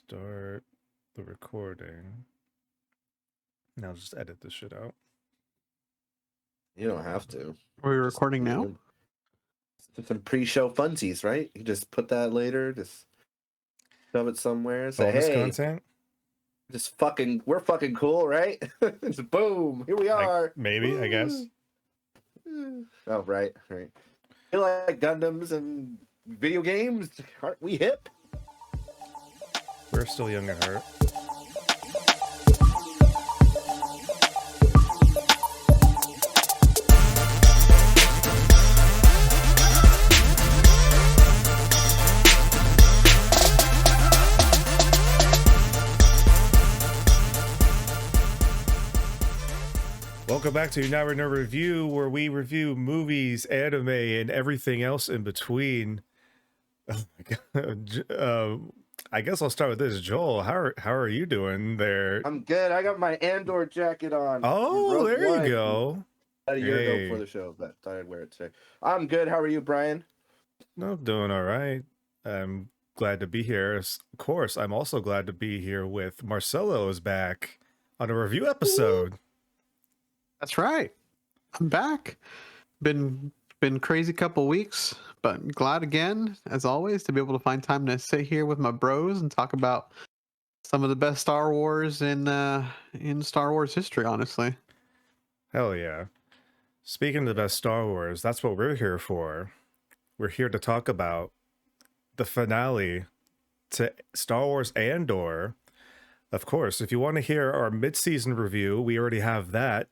Start the recording. Now just edit this shit out. You don't have to. Are we recording now? Some pre-show funsies, right? You just put that later, just shove it somewhere, say, Bonus hey, content? we're fucking cool, right? Just boom, here we are. Maybe, I guess. Oh, right. You like Gundams and video games? Aren't we hip? We're still young at heart. Welcome back to United Wenerd Review, where we review movies, anime, and everything else in between. Oh my God. I guess I'll start with this. Joel, how are you doing there? I'm good. I got my Andor jacket on. Oh, there you go. About a year ago for the show, but thought I'd wear it today. I'm good. How are you, Brian? No, doing all right. I'm glad to be here. Of course, I'm also glad to be here with Marcelo is back on a review episode. That's right. I'm back. Been crazy couple weeks, but glad again, as always, to be able to find time to sit here with my bros and talk about some of the best Star Wars in Star Wars history, honestly. Hell yeah. Speaking of the best Star Wars, that's what we're here for. We're here to talk about the finale to Star Wars Andor. Of course, if you want to hear our mid-season review, we already have that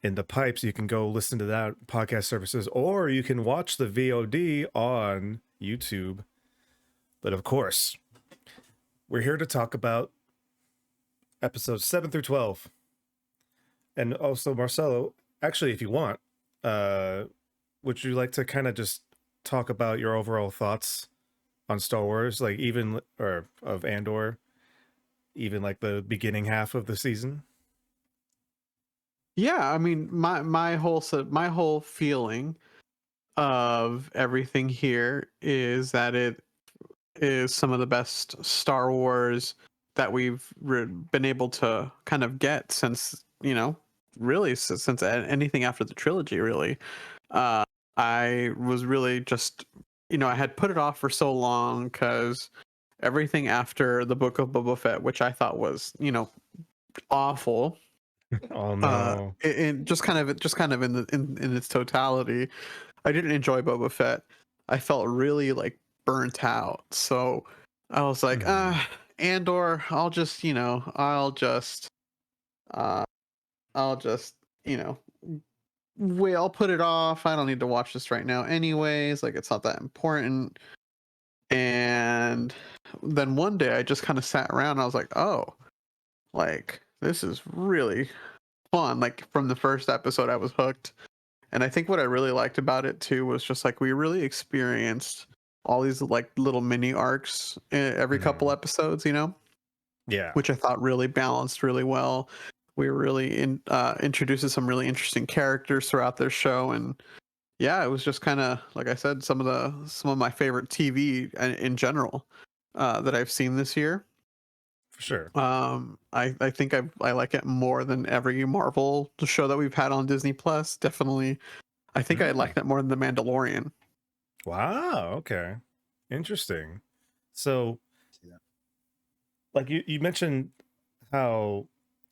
in the pipes. You can go listen to that podcast services, or you can watch the VOD on YouTube. But of course, we're here to talk about episodes 7 through 12. And also, Marcelo, actually, if you want, would you like to kind of just talk about your overall thoughts on Star Wars, like of Andor, even like the beginning half of the season? Yeah, I mean, my whole feeling of everything here is that it is some of the best Star Wars that we've been able to kind of get since, really since anything after the trilogy, really. I was really just, I had put it off for so long because everything after the Book of Boba Fett, which I thought was, awful. Oh no! And just kind of in its totality, I didn't enjoy Boba Fett. I felt really like burnt out. So I was like, Andor, I'll just wait, I'll put it off. I don't need to watch this right now anyways. Like, it's not that important. And then one day I just kind of sat around and I was like, oh, like, this is really fun. Like, from the first episode, I was hooked. And I think what I really liked about it too was just like we really experienced all these like little mini arcs every couple episodes, Yeah, which I thought really balanced really well. We really introduced some really interesting characters throughout their show, and yeah, it was just kind of like I said, some of my favorite TV in general that I've seen this year. for sure. I think I like it more than every Marvel show that we've had on Disney Plus. Definitely, I think I like that more than The Mandalorian. Wow. Okay. Interesting. So, like you mentioned how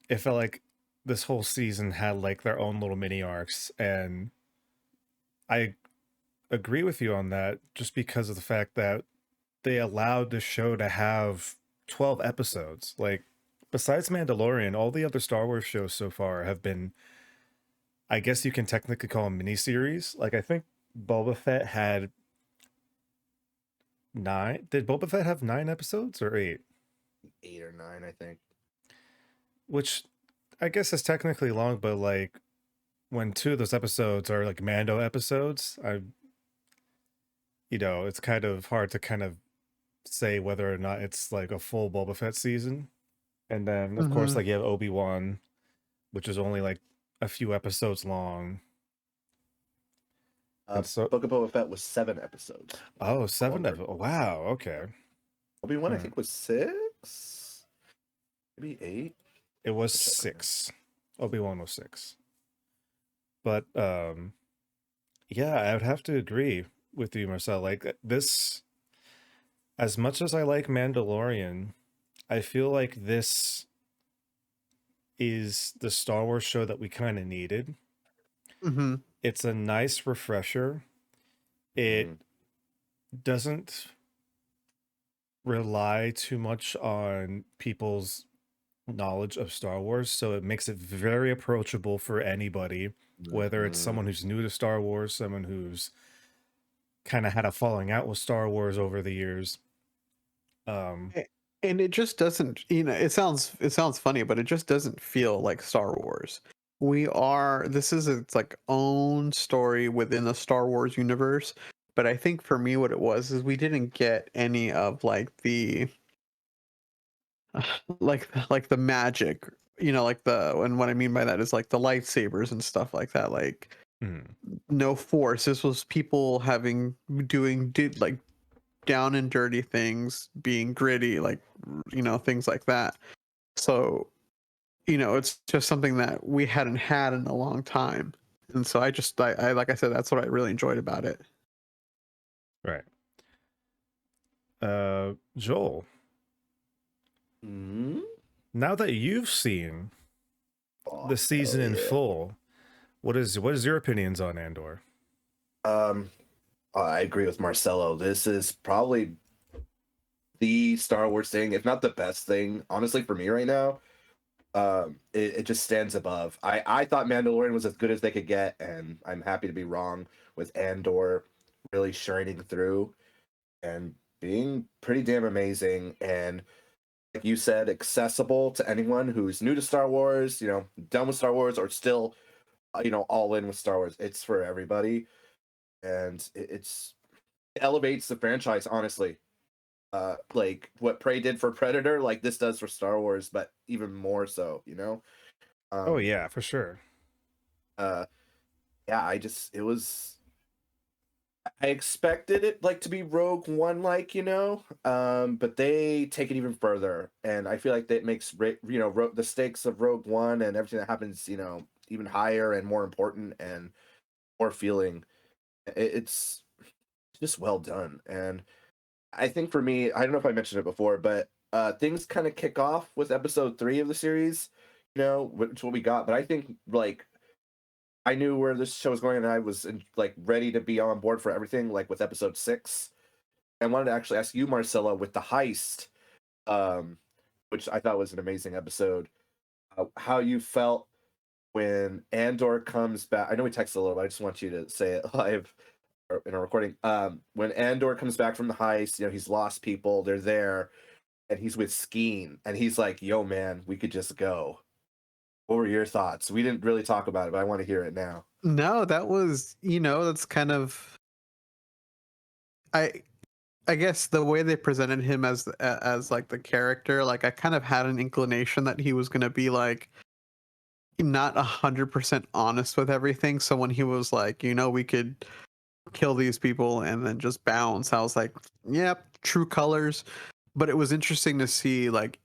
it felt like this whole season had like their own little mini arcs, and I agree with you on that just because of the fact that they allowed the show to have 12 episodes. Like, besides Mandalorian, all the other Star Wars shows so far have been, I guess you can technically call them miniseries. Like, I think Boba Fett had 9. Did Boba Fett have 9 episodes or 8? 8 or 9, I think. Which I guess is technically long, but like when 2 of those episodes are like Mando episodes, it's kind of hard to kind of say whether or not it's like a full Boba Fett season. And then of course, like you have Obi-Wan, which is only like a few episodes long. Book of Boba Fett was 7 episodes. Oh, 7 episodes. Wow. Okay. Obi-Wan, I think, was 6. maybe 8. It was Check on that. 6. Obi-Wan was 6. But yeah, I would have to agree with you, Marcel. Like this, as much as I like Mandalorian, I feel like this is the Star Wars show that we kind of needed. Mm-hmm. It's a nice refresher. It Mhm. doesn't rely too much on people's knowledge of Star Wars, so it makes it very approachable for anybody, whether it's Mhm. someone who's new to Star Wars, someone who's kind of had a falling out with Star Wars over the years. A- And it just doesn't, it sounds funny, but it just doesn't feel like Star Wars. This is its like own story within the Star Wars universe. But I think for me, what it was is we didn't get any of like the like the magic, like and what I mean by that is like the lightsabers and stuff like that. Like mm, no force. This was people did like down and dirty things, being gritty, like things like that. So it's just something that we hadn't had in a long time, and so I like I said, that's what I really enjoyed about it. right. Joel, Mhm. now that you've seen Oh, the season hell in yeah. full, what is your opinions on Andor? Um, I agree with Marcelo. This is probably the Star Wars thing, if not the best thing, honestly, for me right now. It just stands above. I thought Mandalorian was as good as they could get, and I'm happy to be wrong with Andor really shining through and being pretty damn amazing. And like you said, accessible to anyone who's new to Star Wars, done with Star Wars, or still, all in with Star Wars. It's for everybody, and it elevates the franchise, honestly. Like what Prey did for Predator, like this does for Star Wars, but even more so. Oh Um, yeah, for sure. uh, yeah, it was. I expected it like to be Rogue One, like but they take it even further, and I feel like that makes the stakes of Rogue One and everything that happens, even higher and more important and more feeling. It's just well done, and I think for me, I don't know if I mentioned it before, but things kind of kick off with episode 3 of the series, which is what we got. But I think like I knew where this show was going, and I was like ready to be on board for everything. Like with episode 6, I wanted to actually ask you, Marcella, with the heist, um, which I thought was an amazing episode. How you felt when Andor comes back? I know we texted a little, but I just want you to say it live or in a recording. When Andor comes back from the heist, he's lost people. They're there, and he's with Skeen, and he's like, "Yo, man, we could just go." What were your thoughts? We didn't really talk about it, but I want to hear it now. No, that was, that's kind of, I I guess the way they presented him as like the character, like I kind of had an inclination that he was going to be like not 100% honest with everything. So when he was like, we could kill these people and then just bounce, I was like, yep, true colors. But it was interesting to see like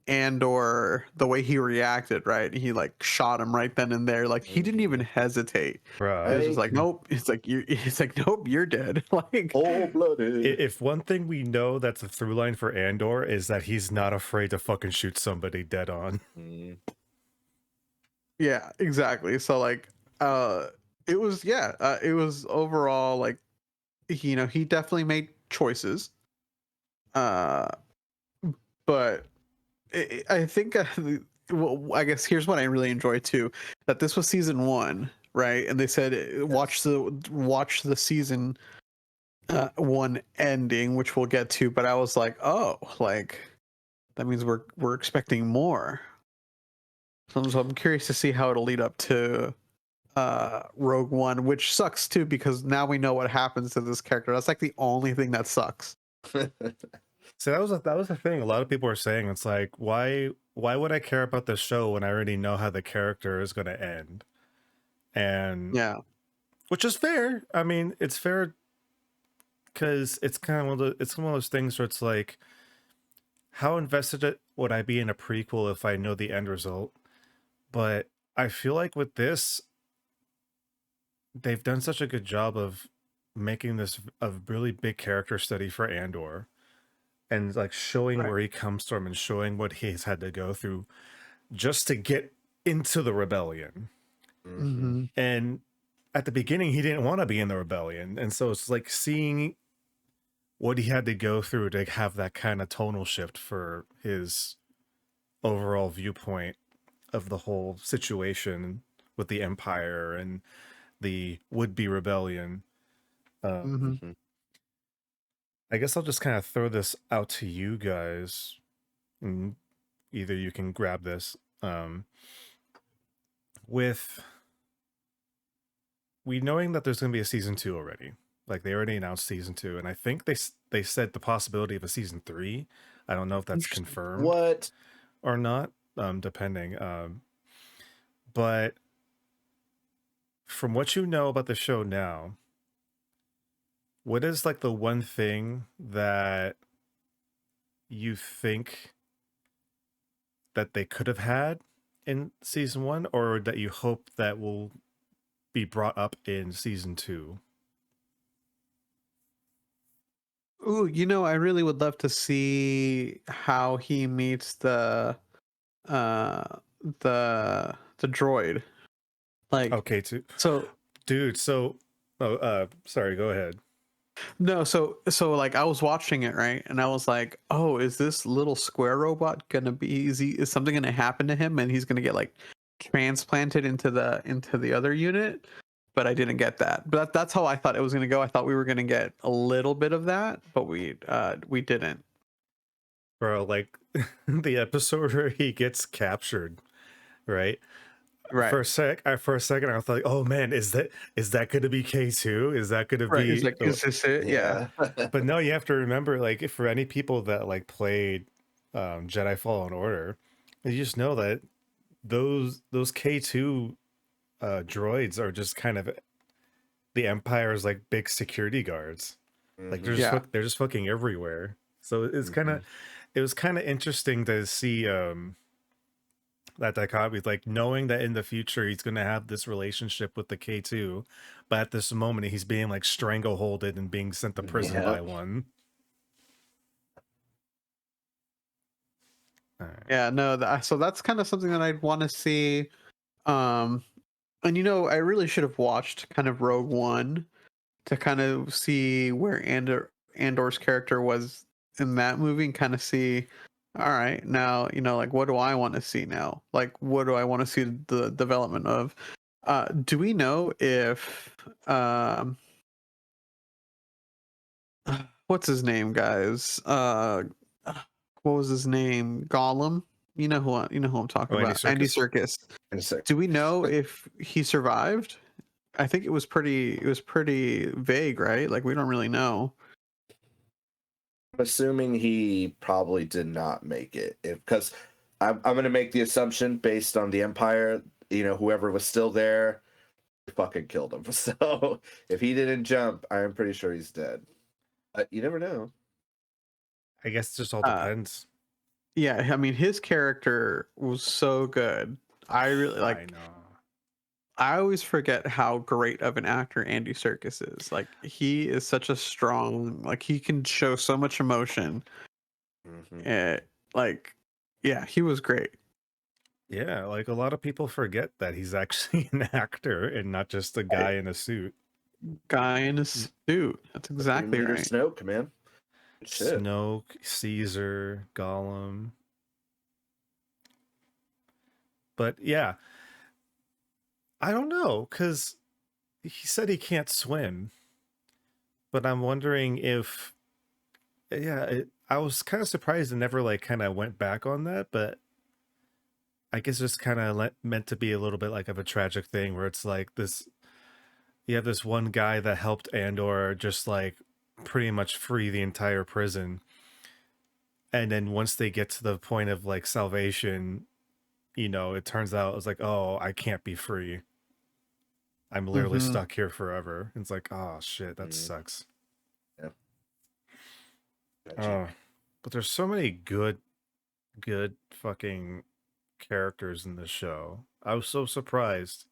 Andor, the way he reacted, right? He like shot him right then and there. Like he didn't even hesitate. He Bruh. was just Right? like, nope. It's like it's like, nope, you're dead. Like, Cold blooded. If one thing we know that's a through line for Andor is that he's not afraid to fucking shoot somebody dead on. yeah, exactly. So like, uh, it was overall like, he definitely made choices. Uh, but I think well, I guess here's what I really enjoyed too, that this was season 1, right? And they said watch the season 1 ending, which we'll get to. But I was like, oh, like that means we're expecting more. So I'm curious to see how it'll lead up to Rogue One, which sucks too because now we know what happens to this character. That's like the only thing that sucks. So that was the thing. A lot of people are saying it's like, why would I care about the show when I already know how the character is going to end? And Yeah. which is fair. I mean, it's fair because it's kind of it's one of those things where it's like how invested would I be in a prequel if I know the end result? But I feel like with this, they've done such a good job of making this a really big character study for Andor and like showing Right. where he comes from and showing what he's had to go through just to get into the rebellion. Mm-hmm. And at the beginning, he didn't want to be in the rebellion. And so it's like seeing what he had to go through to have that kind of tonal shift for his overall viewpoint of the whole situation with the Empire and the would-be rebellion. Mm-hmm. I guess I'll just kind of throw this out to you guys, and either you can grab this. With we knowing that there's going to be a season 2 already, like they already announced season 2, and I think they said the possibility of a season 3. I don't know if that's Interesting. confirmed What? or not, depending. But from what you know about the show now, what is like the one thing that you think that they could have had in season 1, or that you hope that will be brought up in season 2? Ooh, I really would love to see how he meets uh the droid. Like, Okay, too. so Dude, so sorry, go ahead. no, so like I was watching it, right? And I was like, "Oh, is this little square robot gonna be is something gonna happen to him and he's gonna get like transplanted into the other unit?" But I didn't get that. But that's how I thought it was gonna go. I thought we were gonna get a little bit of that, but we didn't. Bro, like the episode where he gets captured, right? Right. For a second I was like, "Oh man, is that going to be K2? Is that going to Right. It's be like, is this it? Yeah. Yeah. But no, you have to remember, like, if for any people that like played Jedi Fallen Order, you just know that those K2 droids are just kind of the Empire's like big security guards. Like Mhm. Yeah. they're just fucking everywhere. So it's kind of Mhm. it was kind of interesting to see that dichotomy, like knowing that in the future he's going to have this relationship with the K2, but at this moment he's being like strangleholded and being sent to prison by Yep. one. All right. Yeah, no, so that's kind of something that I'd want to see. Um, and I really should have watched kind of Rogue One to kind of see where Andor's character was in that movie and kind of see, all right, now, like what do I want to see now? Like what do I want to see the development of? Do we know if what's his name, guys? What was his name? Gollum. You know who I'm talking Oh, Andy about. Andy Serkis? Serkis. In a sec. Do we know if he survived? I think it was pretty vague, right? Like we don't really know. I'm assuming he probably did not make it, because I'm going to make the assumption based on the Empire. Whoever was still there, fucking killed him. So if he didn't jump, I'm pretty sure he's dead. But you never know. I guess it just all Uh, depends. yeah, I mean his character was so good. I really I like. know. I always forget how great of an actor Andy Serkis is. Like he is such a strong. Like he can show so much emotion. Mhm. Like, yeah, he was great. Yeah, like a lot of people forget that he's actually an actor and not just a guy in a suit. Guy in a suit. That's exactly Leader right. Snoke, man. Shit. Snoke, Caesar, Gollum. But yeah, I don't know, because he said he can't swim. But I'm wondering if, yeah, I was kind of surprised it never like kind of went back on that, but I guess it's kind of meant to be a little bit like of a tragic thing where it's like this, you have this one guy that helped Andor just like pretty much free the entire prison. And then once they get to the point of like salvation, it turns out it's like, oh, I can't be free. I'm literally Hmm. stuck here forever. It's like, oh shit, that sucks. Yeah. Gotcha. Oh, but there's so many good good fucking characters in the show. I was so surprised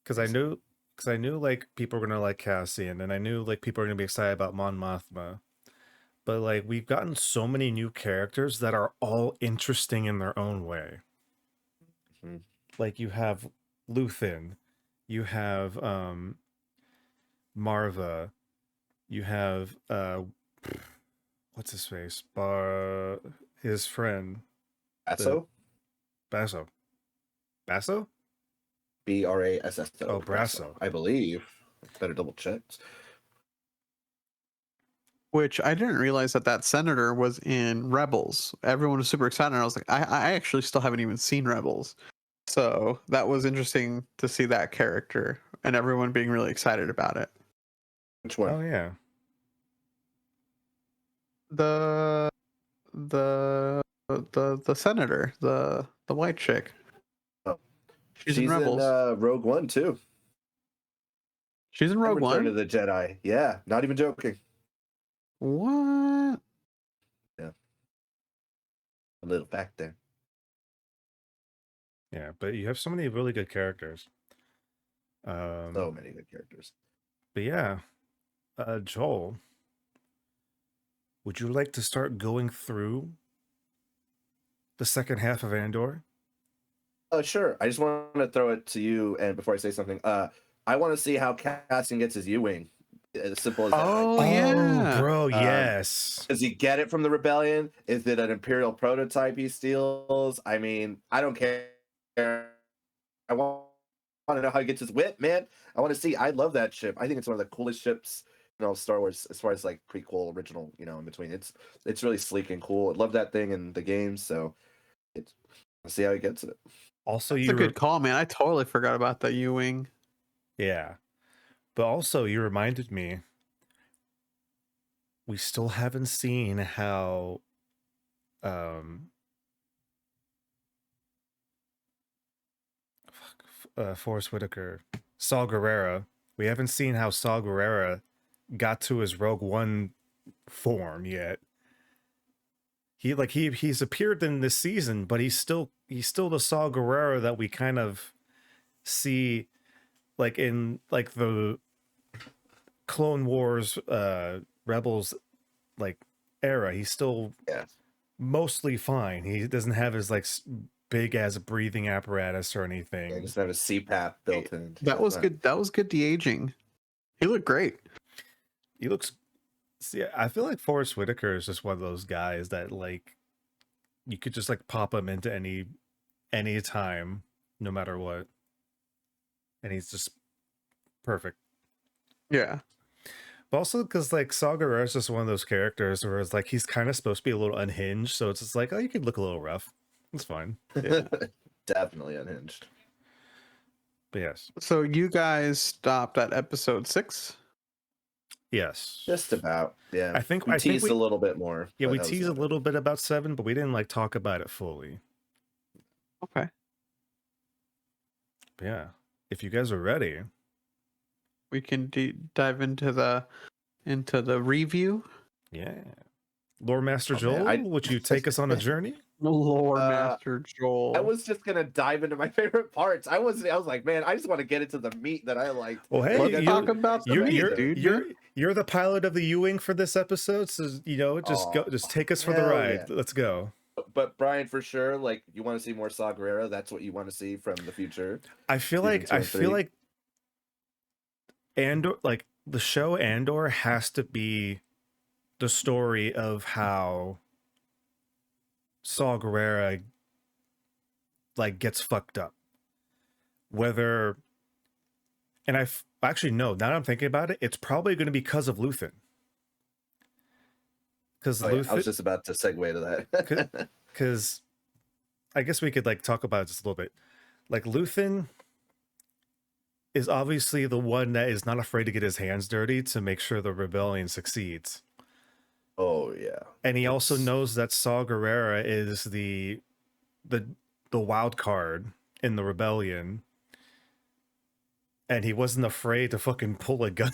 because I knew like people were gonna like Cassian, and I knew like people were gonna be excited about Mon Mothma. But like we've gotten so many new characters that are all interesting in their own way. Mhm. Like you have Luthen, you have Marva, you have what's his face? His friend, the Asso? Basso. Basso? Brasso. Oh, Brasso, Brasso. I believe. Better double check. Which I didn't realize that senator was in Rebels. Everyone was super excited. And I was like, I actually still haven't even seen Rebels. So that was interesting to see that character and everyone being really excited about it. Which one? Oh yeah. The the senator, the white chick. Oh. She's in She's in Rebels. Rogue One too. She's in And Rogue Return One. of the Jedi. Yeah, not even joking. What? Yeah. A little fact there. Yeah, but you have so many really good characters. So many good characters. But yeah, Joel, would you like to start going through the second half of Andor? Sure. I just want to throw it to you, and before I say something, I want to see how Cassian gets his U-wing. As simple as that. Oh, yeah. Bro, yes. Does he get it from the rebellion? Is it an Imperial prototype he steals? I mean, I don't care. I want to know how he gets his whip, man. I want to see. I love that ship. I think it's one of the coolest ships, Star Wars, as far as like prequel, original, in between. It's really sleek and cool. I love that thing in the games, so it's I'll see how he gets it. Also, That's a good call, man. I totally forgot about that U-wing. Yeah. But also, you reminded me, we still haven't seen how Forrest Whitaker, Saw Gerrera, we haven't seen how Saw Gerrera got to his Rogue One form yet. He's appeared in this season, but he's still the Saw Gerrera that we kind of see like in like the Clone Wars Rebels like era. He's still mostly fine. He doesn't have his like big as breathing apparatus or anything. Yeah, just have a CPAP built in. That was good. That was good de-aging. He looked great. He looks. See, I feel like Forrest Whitaker is just one of those guys that like you could just like pop him into any time, no matter what, and he's just perfect. Yeah. But also because like Saw Gerrera is just one of those characters where it's like he's kind of supposed to be a little unhinged, so it's just like, oh, you could look a little rough. It's fine. Yeah. Definitely unhinged. But yes. So you guys stopped at episode 6? Yes. Just about. Yeah. I think we I teased think a little bit more. Yeah, we teased a little bit about 7, but we didn't like talk about it fully. Okay. But yeah. If you guys are ready, we can dive into the review. Yeah. Lore Master Joel, would you take us on a journey? Lore Master Joel. I was just gonna dive into my favorite parts. I was like, man, I just want to get into the meat that I liked. Well, hey, let's talk about the meat, dude. You're the pilot of the U-wing for this episode, so just take us for the ride. Yeah. Let's go. But Brian, for sure, like you want to see more Saw Gerrera. That's what you want to see from the future. I feel like Andor, like the show Andor, has to be the story of how Saw Gerrera like gets fucked up. Whether, and actually no, now that I'm thinking about it, it's probably going to be because of Luthen. Because I was just about to segue to that. Because I guess we could like talk about it just a little bit. Like Luthen is obviously the one that is not afraid to get his hands dirty to make sure the rebellion succeeds. Oh yeah. And he also knows that Saw Gerrera is the wild card in the rebellion. And he wasn't afraid to fucking pull a gun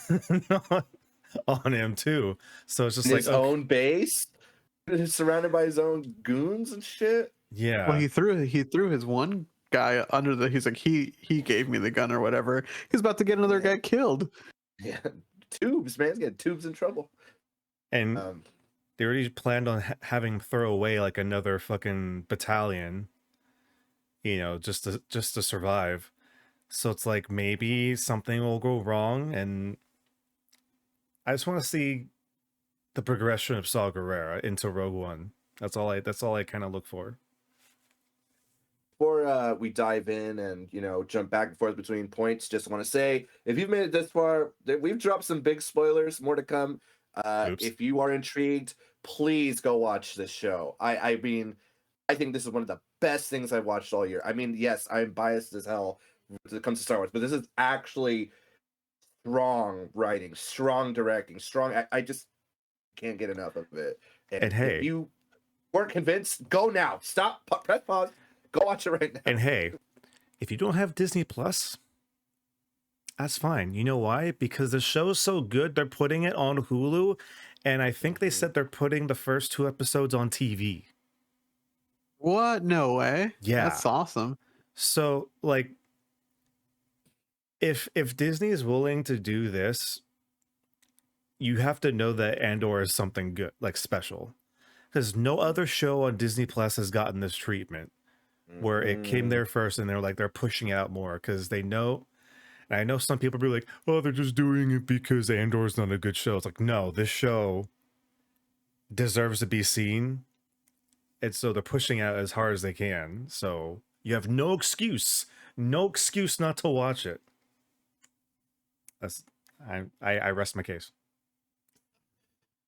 on him too. So it's just his own base. He's surrounded by his own goons and shit. Yeah. Well, he threw his one guy under the. He's like he gave me the gun or whatever. He's about to get another guy killed. Yeah, tubes, man. He's getting tubes in trouble. And Um, they already planned on having him throw away like another fucking battalion, just to survive. So it's like maybe something will go wrong, and I just want to see the progression of Saw Gerrera into Rogue One. That's all I kind of look for. before we dive in and jump back and forth between points, just want to say if you've made it this far, we've dropped some big spoilers, more to come. Oops. If you are intrigued, please go watch this show. I mean, I think this is one of the best things I've watched all year. I mean, yes, I'm biased as hell when it comes to Star Wars, but this is actually strong writing, strong directing, strong. I just can't get enough of it. And hey, if you weren't convinced, go now. Stop, press pause, go watch it right now. And hey, if you don't have Disney Plus, that's fine. You know why? Because the show's so good, they're putting it on Hulu, and I think they said they're putting the first 2 episodes on TV. What? No way. Yeah. That's awesome. So, like, if Disney is willing to do this, you have to know that Andor is something good, like special. Because no other show on Disney Plus has gotten this treatment, where it came there first, and they're pushing out more because they know. And I know some people be like, "Oh, they're just doing it because Andor's not a good show." It's like, no, this show deserves to be seen, and so they're pushing out as hard as they can. So you have no excuse not to watch it. That's I rest my case.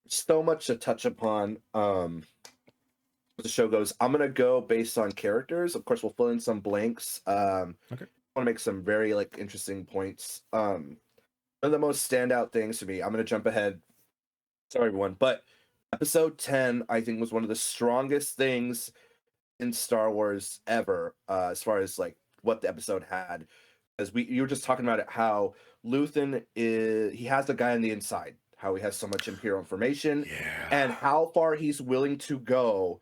So much to touch upon. The show goes. I'm gonna go based on characters. Of course, we'll fill in some blanks. Okay. I want to make some very interesting points. One of the most standout things to me. I'm gonna jump ahead. Sorry, everyone, but episode 10 I think was one of the strongest things in Star Wars ever, as far as like what the episode had. As you were just talking about it, how Luthen he has the guy on the inside, how he has so much Imperial information, and how far he's willing to go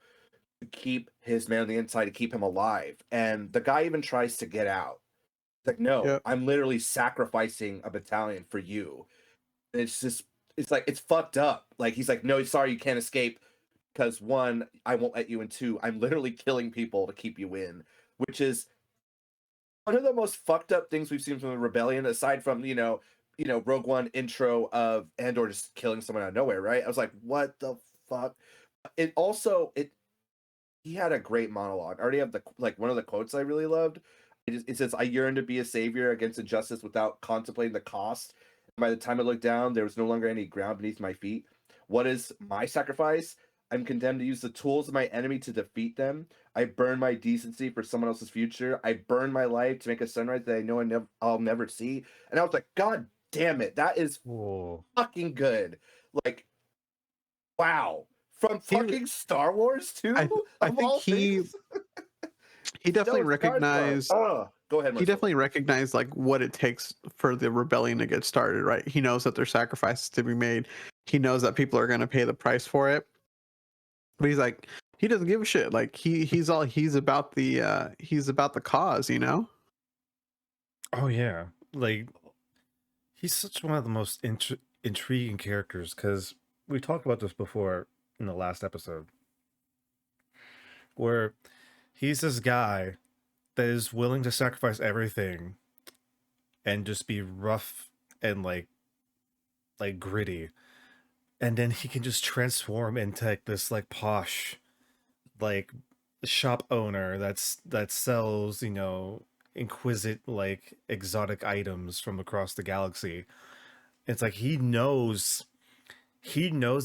to keep his man on the inside, to keep him alive. And the guy even tries to get out. It's like, no, I'm literally sacrificing a battalion for you. And it's like, it's fucked up. Like, he's like, no, sorry, you can't escape. Because 1, I won't let you in. 2, I'm literally killing people to keep you in. Which is one of the most fucked up things we've seen from the rebellion, aside from, Rogue One intro of Andor just killing someone out of nowhere, right? I was like, what the fuck? He had a great monologue. I already have one of the quotes I really loved. It says, "I yearn to be a savior against injustice without contemplating the cost. By the time I looked down, there was no longer any ground beneath my feet. What is my sacrifice? I'm condemned to use the tools of my enemy to defeat them. I burn my decency for someone else's future. I burn my life to make a sunrise that I know I'll never see." And I was like, God damn it, that is fucking good. Like, wow. From fucking Star Wars too? I think he definitely recognized. Go ahead, Marcelo. He definitely recognized like what it takes for the rebellion to get started, right? He knows that there's sacrifices to be made. He knows that people are going to pay the price for it. But he's like, he doesn't give a shit. Like he's about the cause, Oh yeah, like he's such one of the most intriguing characters, because we talked about this before in the last episode, where he's this guy that is willing to sacrifice everything and just be rough and like gritty, and then he can just transform into like this like posh like shop owner that sells exquisite like exotic items from across the galaxy. It's like he knows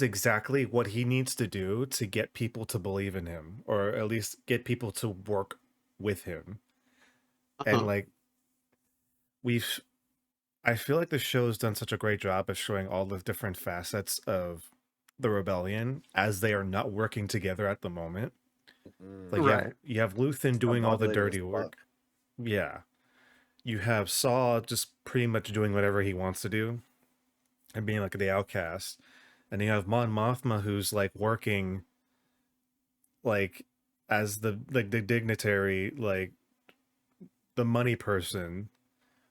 exactly what he needs to do to get people to believe in him, or at least get people to work with him. And like I feel like the show's done such a great job of showing all the different facets of the rebellion as they are not working together at the moment. Like you have Luthen doing all the dirty work. Yeah. You have Saw just pretty much doing whatever he wants to do and being like the outcast. And you have Mon Mothma, who's like working like as the dignitary, like the money person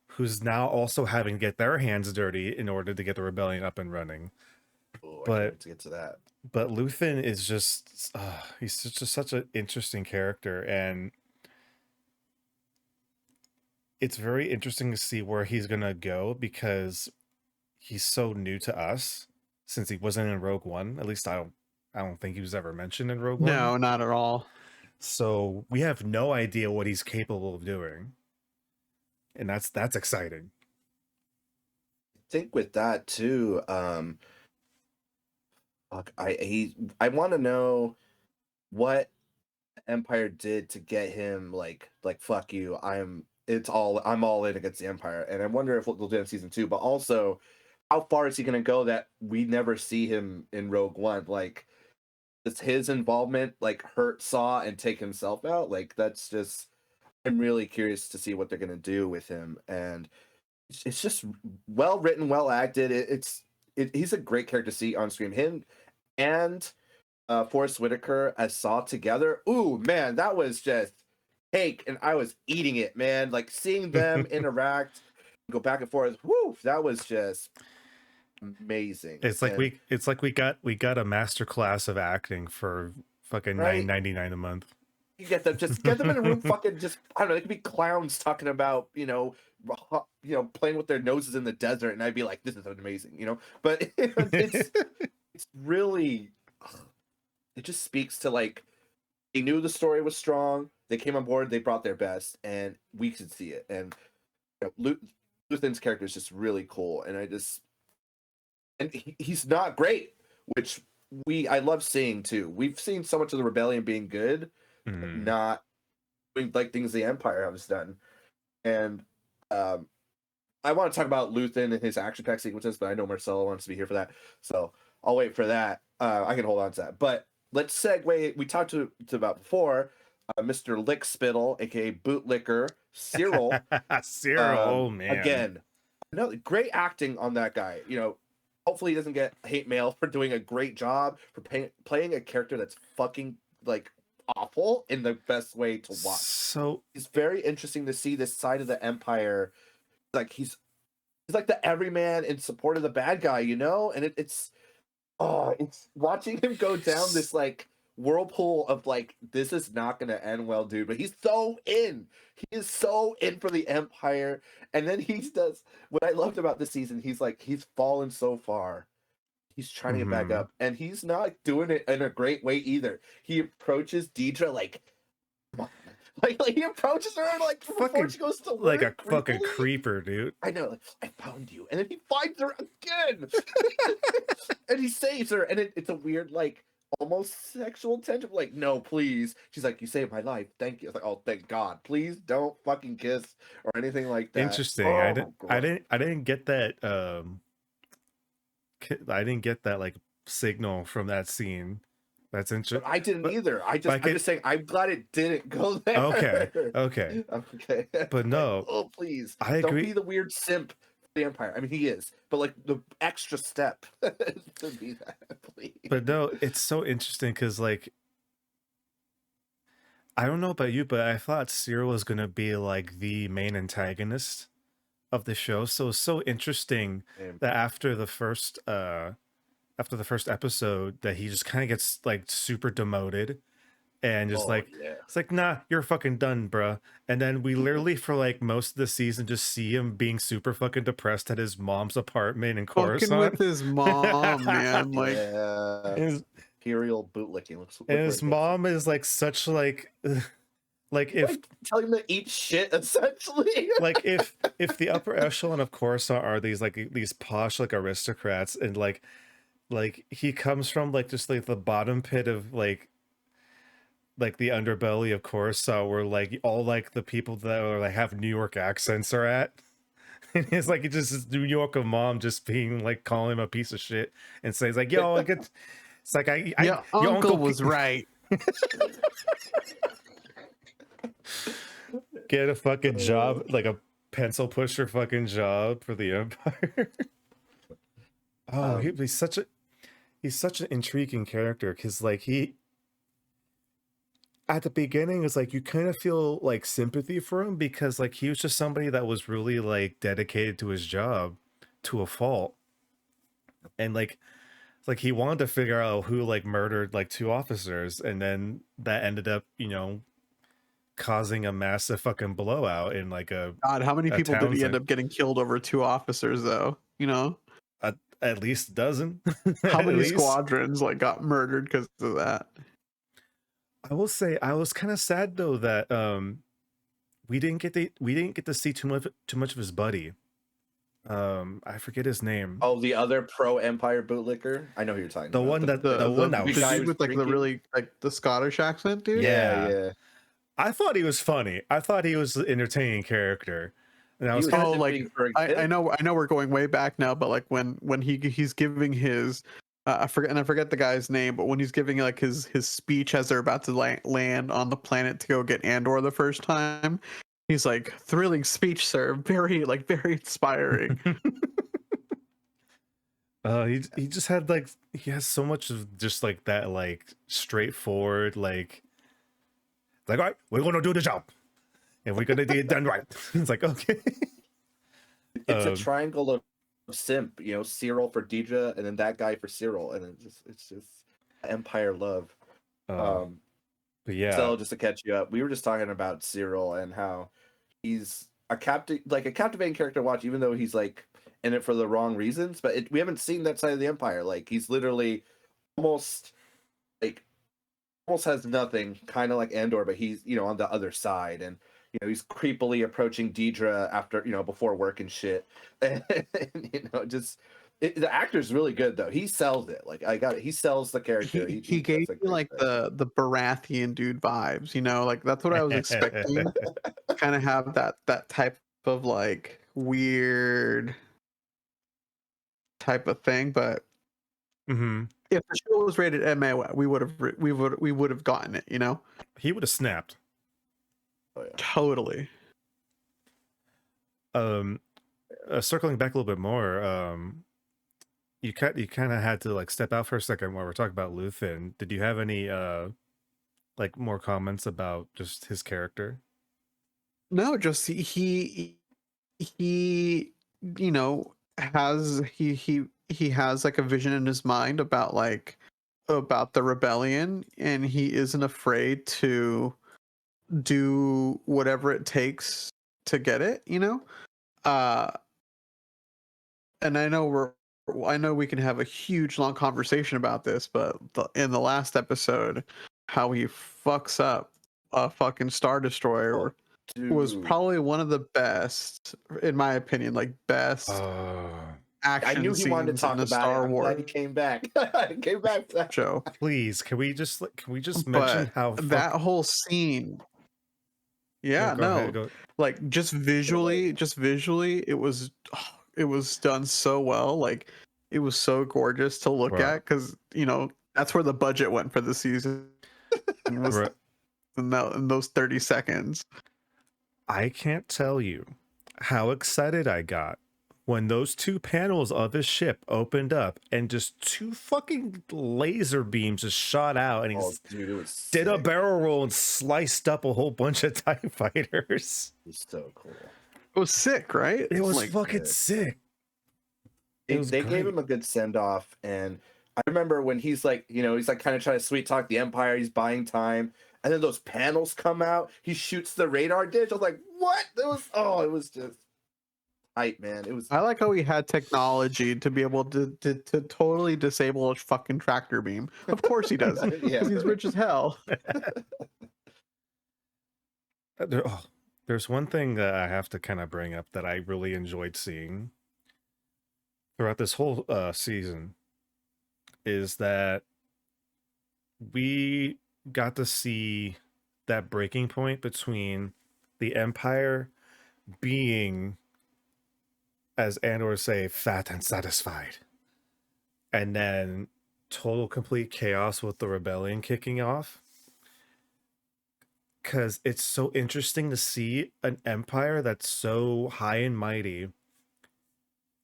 who's now also having to get their hands dirty in order to get the rebellion up and running. Oh, I can't But wait to get to that. but Luthen is just he's just such an interesting character, and it's very interesting to see where he's gonna go because he's so new to us since he wasn't in Rogue One. At least I don't think he was ever mentioned in Rogue One. No, not at all. So we have no idea what he's capable of doing. And that's exciting. I think with that too, fuck, I want to know what Empire did to get him like fuck you. I'm all in against the Empire, and I wonder if they'll do it in season 2. But also, how far is he gonna go that we never see him in Rogue One? Like, does his involvement like hurt Saw and take himself out? Like, that's just I'm really curious to see what they're gonna do with him, and it's just well written, well acted. He's a great character to see on screen. Him and Forrest Whitaker as Saw together. Ooh, man, that was just cake, and I was eating it, man. Like seeing them interact, go back and forth. Woo, that was just amazing. It's like we got a master class of acting for fucking Right? $9.99 a month. You get them in a room, fucking just I don't know. They could be clowns talking about playing with their noses in the desert, and I'd be like, this is amazing, But it's really it just speaks to like they knew the story was strong. They came on board. They brought their best, and we could see it. And Luthen's character is just really cool, and he's not great, which I love seeing too. We've seen so much of the rebellion being good, not doing like things the Empire has done. And I want to talk about Luthen and his action-packed sequences, but I know Marcelo wants to be here for that, so I'll wait for that. I can hold on to that. But let's segue. We talked to about before, Mr. Lickspittle, aka Bootlicker, Cyril. Oh man! Again, no, great acting on that guy. Hopefully he doesn't get hate mail for doing a great job for playing a character that's fucking like awful in the best way to watch. So it's very interesting to see this side of the Empire. Like he's like the everyman in support of the bad guy, and it's watching him go down this like whirlpool of like this is not gonna end well, dude. But he's so in. He is so in for the Empire. And then he does what I loved about this season. He's fallen so far. He's trying to get back up, and he's not doing it in a great way either. He approaches Deidre like he approaches her like before she goes to work, like a fucking creeper, dude. I know, like, I found you, and then he finds her again, and he saves her, and it's a weird like almost sexual tension. Like, no, please. She's like, you saved my life, thank you. I was like, oh, thank God. Please don't fucking kiss or anything like that. Interesting. I didn't get that. I didn't get that like signal from that scene. That's interesting. I didn't either. I'm just saying. I'm glad it didn't go there. Okay. But no. Oh, please. I agree. Don't be the weird simp for the Empire. I mean, he is, but like the extra step to be that, please. But no, it's so interesting because like I don't know about you, but I thought Cyril was gonna be like the main antagonist of the show. So it's so interesting that after the first episode that he just kind of gets like super demoted and just it's like, nah, you're fucking done, bruh. And then we literally for like most of the season just see him being super fucking depressed at his mom's apartment in Coruscant. Fucking with his mom, man. Like imperial bootlicking. And his mom is like such like if telling him to eat shit essentially. Like if the upper echelon of Coruscant are these posh like aristocrats, and like he comes from like just like the bottom pit of like the underbelly of Coruscant, where like all like the people that are like have New York accents are at. And it's like it just his New Yorker mom just being like calling him a piece of shit and says like, yo, it's like your uncle was right. Get a fucking job, like a pencil pusher fucking job for the Empire. He's such an intriguing character because like at the beginning, it's like you kind of feel like sympathy for him because like he was just somebody that was really like dedicated to his job to a fault. And like it's like he wanted to figure out who like murdered like two officers, and then that ended up, causing a massive fucking blowout in like God, how many a people did town he end center. up getting killed over two officers though? At least a dozen. How At many least. squadrons like got murdered because of that? I will say I was kind of sad though that we didn't get to see too much of his buddy. I forget his name. Oh, the other pro Empire bootlicker. I know who you're talking The about. one that The the one the, that the big guy dude who's with like the drinking? really like the Scottish accent, dude. Yeah. yeah. I thought he was funny. I thought he was an entertaining character. And I He was was kind Oh, of simping like for a I kid. know we're going way back now, but like when he's giving his I forget the guy's name, but when he's giving like his speech as they're about to land on the planet to go get Andor the first time, he's like, thrilling speech, sir, very inspiring. he just had like he has so much of just like that like straightforward like all right, we're gonna do the job and we're gonna do it done right. It's like okay. It's a Um, triangle of simp, Cyril for Deidre, and then that guy for Cyril, and it's just Empire love. but yeah. So just to catch you up, we were just talking about Cyril and how he's a captivating character to watch, even though he's like in it for the wrong reasons. But we haven't seen that side of the Empire. Like he's literally almost like almost has nothing, kind of like Andor, but he's on the other side, and he's creepily approaching Deidre after before work and shit, and just the actor's really good though. He sells it. Like he sells the character. He does gave a me great like job. the Baratheon dude vibes, like that's what I was expecting. Kind of have that type of like weird type of thing, but Hmm. if the show was rated MA, we would have gotten it, He would have snapped. Oh yeah. Totally. Circling back a little bit more, you kind of had to like step out for a second while we're talking about Luthen. Did you have any like more comments about just his character? No, just he he has like a vision in his mind about the rebellion, and he isn't afraid to do whatever it takes to get it, uh and I know we can have a huge long conversation about this, but in the last episode, how he fucks up a fucking Star Destroyer was Dude. probably one of the best, in my opinion, like best I action knew he wanted to scenes talk in a about Star it. I'm glad he Wars came back. He came back for that. show. Please, can we just mention But how that whole scene, no, yeah, go ahead, no, go. like just visually, it was done so well. Like it was so gorgeous to look Bro. at, because that's where the budget went for the season, was Bro, in those 30 seconds. I can't tell you how excited I got when those two panels of his ship opened up and just two fucking laser beams just shot out, and he Dude, it was did a sick. barrel roll and sliced up a whole bunch of TIE fighters. It was so cool. It was sick, right? It was like fucking sick. It was They great. gave him a good send off, and I remember when he's like, he's like kind of trying to sweet talk the Empire. He's buying time, and then those panels come out. He shoots the radar dish. I was like, what? It was just tight, man. It was. I like how he had technology to be able to totally disable a fucking tractor beam. Of course he does. Yeah. He's rich as hell. There's one thing that I have to kind of bring up that I really enjoyed seeing throughout this whole season is that we got to see that breaking point between the Empire being, as Andor say, fat and satisfied, and then total complete chaos with the rebellion kicking off. Because it's so interesting to see an empire that's so high and mighty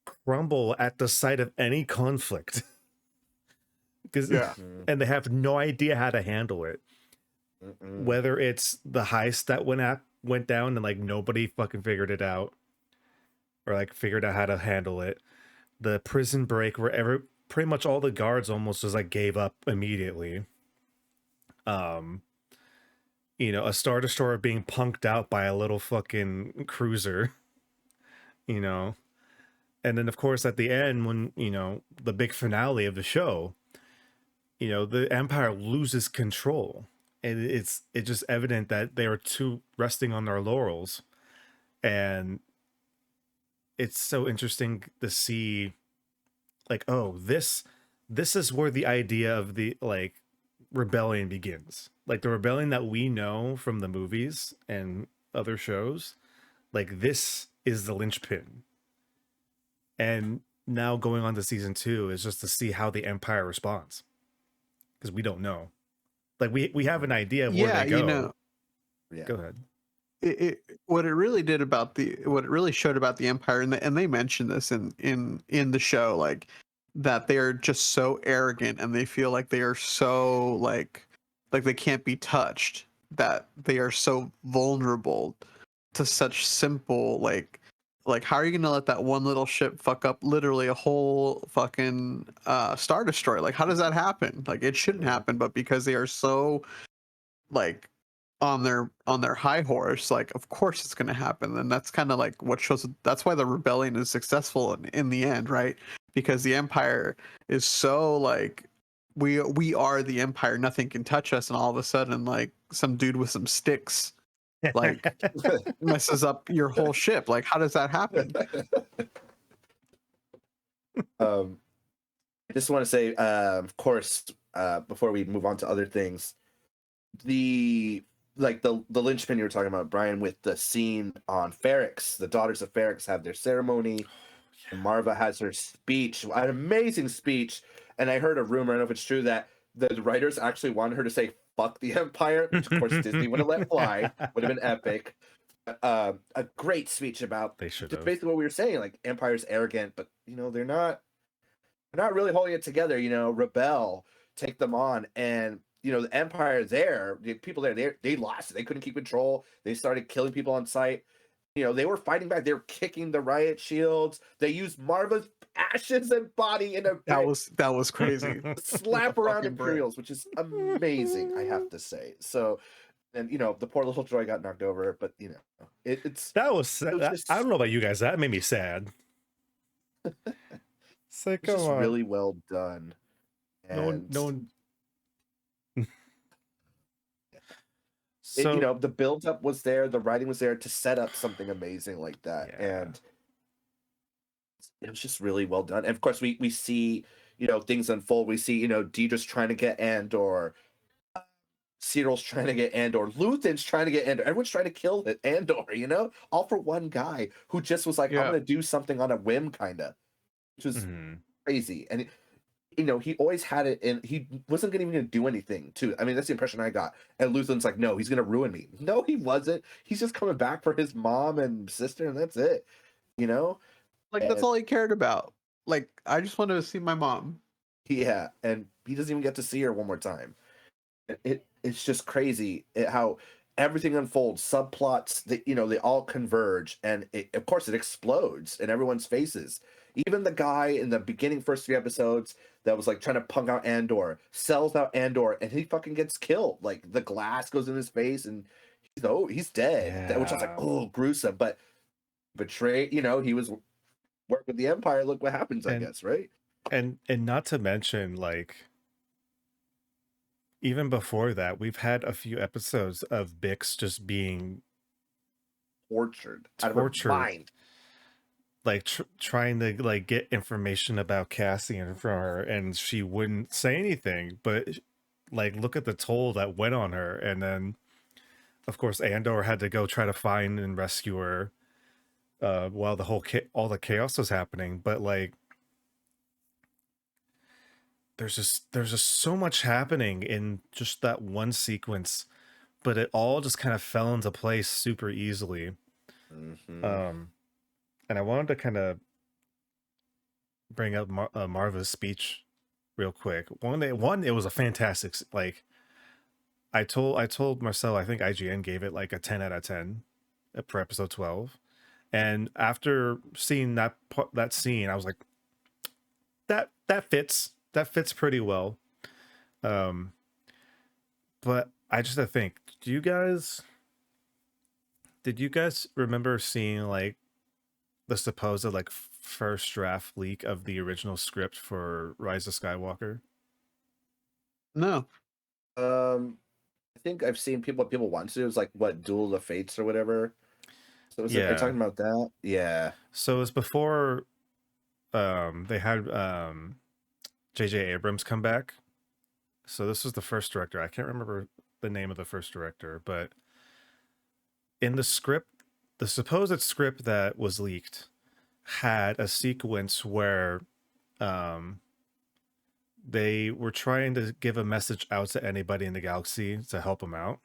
crumble at the sight of any conflict. Yeah. And they have no idea how to handle it. Whether it's the heist that went down and like nobody fucking figured it out, or like figured out how to handle it, the prison break where pretty much all the guards almost just like gave up immediately. A Star Destroyer being punked out by a little fucking cruiser, you know. And then of course at the end when, the big finale of the show, the Empire loses control. And it's just evident that they are too resting on their laurels. And it's so interesting to see like, oh, this is where the idea of the like rebellion begins. Like the rebellion that we know from the movies and other shows, like this is the linchpin. And now going on to season 2 is just to see how the Empire responds, because we don't know. Like we have an idea of where they go. Yeah. Go ahead. What it really showed about the Empire, and they mentioned this in the show, like that they're just so arrogant and they feel like they are so like they can't be touched, that they are so vulnerable to such simple like how are you gonna let that one little ship fuck up literally a whole fucking Star Destroyer? Like how does that happen? Like it shouldn't happen, but because they are so like on their high horse, like of course it's going to happen. And that's kind of like what shows, that's why the rebellion is successful in the end, right? Because the Empire is so like we are the Empire, nothing can touch us, and all of a sudden like some dude with some sticks like messes up your whole ship. Like how does that happen? I just want to say, of course, before we move on to other things, the linchpin you were talking about, Brian, with the scene on Ferrix, the daughters of Ferrix have their ceremony, and Marva has her speech, an amazing speech. And I heard a rumor, I don't know if it's true, that the writers actually wanted her to say "fuck the Empire," which of course Disney would have let fly, would have been epic. A great speech about They should just have. basically what we were saying, like Empire's arrogant, but they're not really holding it together. Rebel, take them on, and the Empire there, the people there, they lost it. They couldn't keep control. They started killing people on sight. They were fighting back. They were kicking the riot shields. They used Marva's ashes and body in a That was crazy. slap around Fucking bread. Imperials, which is amazing, I have to say. So, and the poor little droid got knocked over, but it's That was just, I don't know about you guys. That made me sad. It's like, it's just come on. really well done. And No one. So the build up was there, the writing was there to set up something amazing like that. Yeah. And it was just really well done. And of course we see, things unfold. We see, Deidre's trying to get Andor, Cyril's trying to get Andor, Luthen's trying to get Andor, everyone's trying to kill Andor, all for one guy who just was like, I'm gonna do something on a whim, kinda. Which was crazy. And he always had it, and he wasn't even going to do anything too. I mean, that's the impression I got. And Luthen's like, no, he's going to ruin me. No, he wasn't. He's just coming back for his mom and sister, and that's it. Like that's all he cared about. Like I just wanted to see my mom. Yeah, and he doesn't even get to see her one more time. It's just crazy how everything unfolds. Subplots that they all converge, and of course it explodes in everyone's faces. Even the guy in the beginning first 3 episodes that was like trying to punk out Andor sells out Andor, and he fucking gets killed. Like the glass goes in his face, and he's dead. Yeah. Which I was like, oh, gruesome. But betray, he was working with the Empire. Look what happens, I guess, right? And not to mention, like, even before that, we've had a few episodes of Bix just being tortured out of her mind. Like trying to like get information about Cassian from her, and she wouldn't say anything. But like, look at the toll that went on her. And then, of course, Andor had to go try to find and rescue her while all the chaos was happening. But like, there's just so much happening in just that one sequence, but it all just kind of fell into place super easily. And I wanted to kind of bring up Marva's speech real quick. One, it was a fantastic, like, I told Marcel, I think IGN gave it like a 10 out of 10 for episode 12. And after seeing that scene, I was like, that fits pretty well. Um, but I just I think, did you guys remember seeing like the supposed like first draft leak of the original script for Rise of Skywalker? No. I think I've seen what people want to do. It was like what Duel of the Fates or whatever. So are you Yeah. talking about that? Yeah. So it was before they had JJ Abrams come back. So this was the first director. I can't remember the name of the first director, but in the script, the supposed script that was leaked had a sequence where um they were trying to give a message out to anybody in the galaxy to help them out.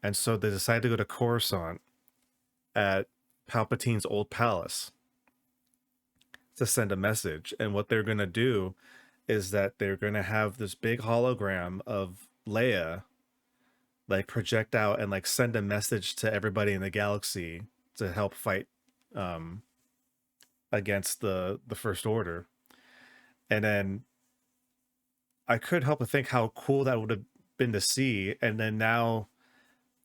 And so they decided to go to Coruscant at Palpatine's old palace to send a message. And what they're going to do is that they're going to have this big hologram of Leia like project out and like send a message to everybody in the galaxy to help fight um against the First Order. And then I could help but think how cool that would have been to see. And then now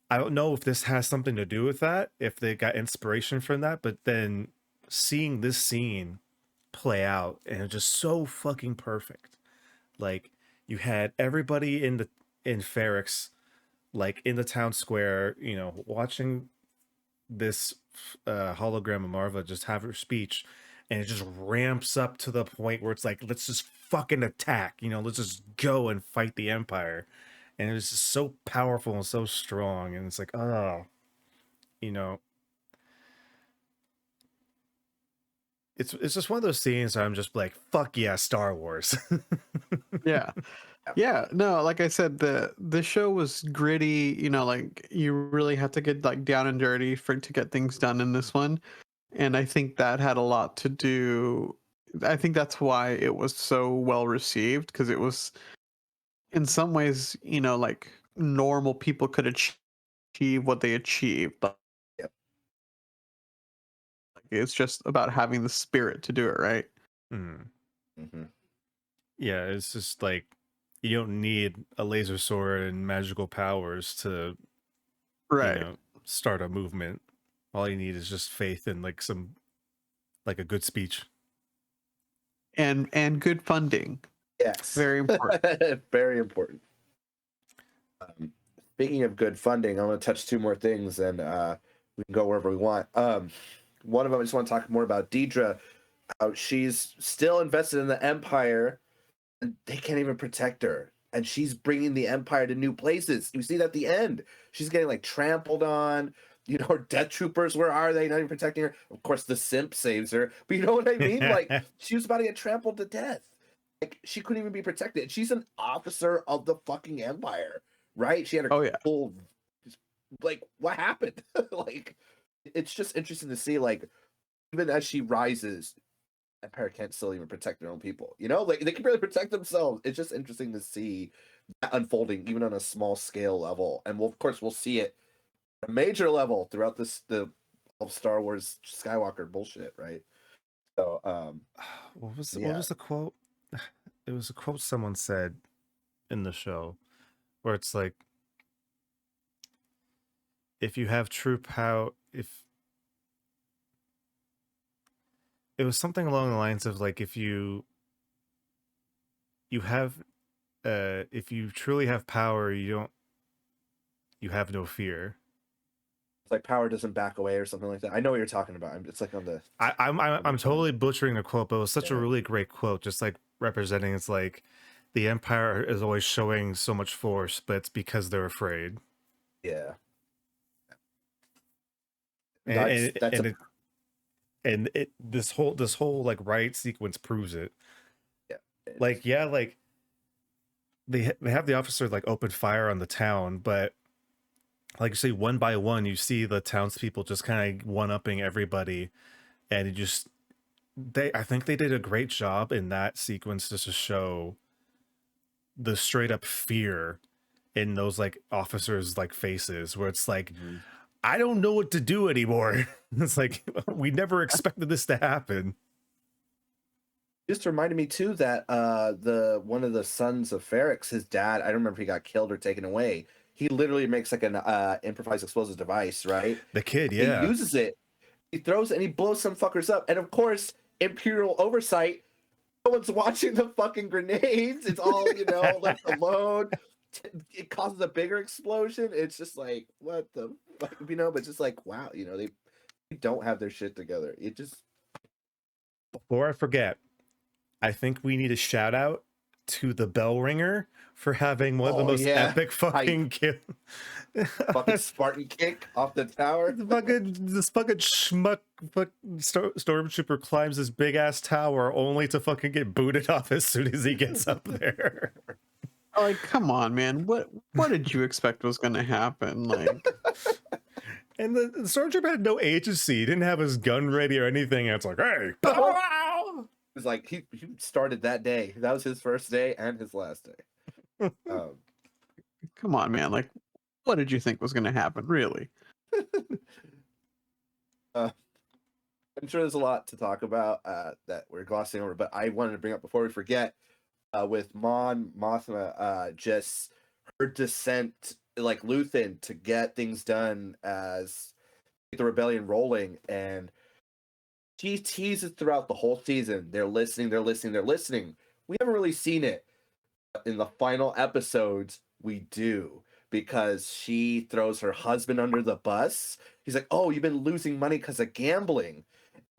I don't know if this has something to do with that, if they got inspiration from that, but then seeing this scene play out and it's just so fucking perfect. Like you had everybody in Ferrix, like in the town square, you know, watching this hologram of Marva just have her speech, and it just ramps up to the point where it's like, let's just fucking attack, you know, let's just go and fight the Empire. And it was just so powerful and so strong, and it's like, oh, you know, it's just one of those scenes where I'm just like, fuck yeah, Star Wars. Yeah. Yeah, no, like I said, the show was gritty, you know, like you really had to get like down and dirty to get things done in this one. And I think that had a lot to do. I think that's why it was so well received, because it was in some ways, you know, like normal people could achieve what they achieved. But Yep. it's just about having the spirit to do it, right? Mm. Mm-hmm. Yeah, it's just like you don't need a laser sword and magical powers to, you Right. know, start a movement. All you need is just faith and like like a good speech. And good funding. Yes. Very important. Very important. Speaking of good funding, I want to touch two more things, and we can go wherever we want. One of them, I just want to talk more about Deidre. How she's still invested in the Empire, and they can't even protect her. And she's bringing the Empire to new places. You see that at the end. She's getting like trampled on. You know, her death troopers, where are they? Not even protecting her. Of course, the simp saves her. But you know what I mean? Like, she was about to get trampled to death. Like, she couldn't even be protected. She's an officer of the fucking Empire, right? She had her Oh yeah. whole, like, what happened? Like, it's just interesting to see, like, even as she rises, Empire can't still even protect their own people. You know, like they can barely protect themselves. It's just interesting to see that unfolding, even on a small scale level. And we'll, of course, we'll see it at a major level throughout the Star Wars Skywalker bullshit, right? So, What was yeah. the quote? It was a quote someone said in the show where it's like, if you have true power, if it was something along the lines of like, if you have if you truly have power, you have no fear. It's like power doesn't back away or something like that. I know what you're talking about. It's like on the. I'm totally butchering the quote, but it was such a Yeah. really great quote, just like representing it's like the Empire is always showing so much force, but it's because they're afraid. Yeah. And That's and, and it this whole like riot sequence proves it. yeah. Like yeah, like they have the officer like open fire on the town, but like you say, one by one, you see the townspeople just kind of one upping everybody, and it just I think they did a great job in that sequence just to show the straight up fear in those like officers like faces where it's like, Mhm. I don't know what to do anymore. It's like we never expected this to happen. Just reminded me too that the one of the sons of Ferrex, his dad, I don't remember if he got killed or taken away. He literally makes like an improvised explosive device, right? The kid, He yeah. uses it, he throws it, and he blows some fuckers up. And of course, Imperial oversight, no one's watching the fucking grenades. It's all, left alone. It causes a bigger explosion. It's just like, what the fuck, but it's just like, wow, they don't have their shit together. It just, Before I forget, I think we need a shout out to the bell ringer for having one of the Oh, most yeah. epic fucking kill. fucking Spartan kick off the tower. This fucking schmuck stormtrooper climbs this big ass tower only to fucking get booted off as soon as he gets up there. Like, come on, man. What did you expect was going to happen? Like, And the stormtrooper had no agency. He didn't have his gun ready or anything. And it's like, hey, It was like he started that day. That was his first day and his last day. come on, man. Like, what did you think was going to happen? Really? I'm sure there's a lot to talk about that we're glossing over, but I wanted to bring up before we forget with Mon Mothma, just her descent, like Luthen, to get things done as the rebellion rolling, and she teases throughout the whole season. They're listening. We haven't really seen it. In the final episodes, we do, because she throws her husband under the bus. He's like, oh, you've been losing money because of gambling,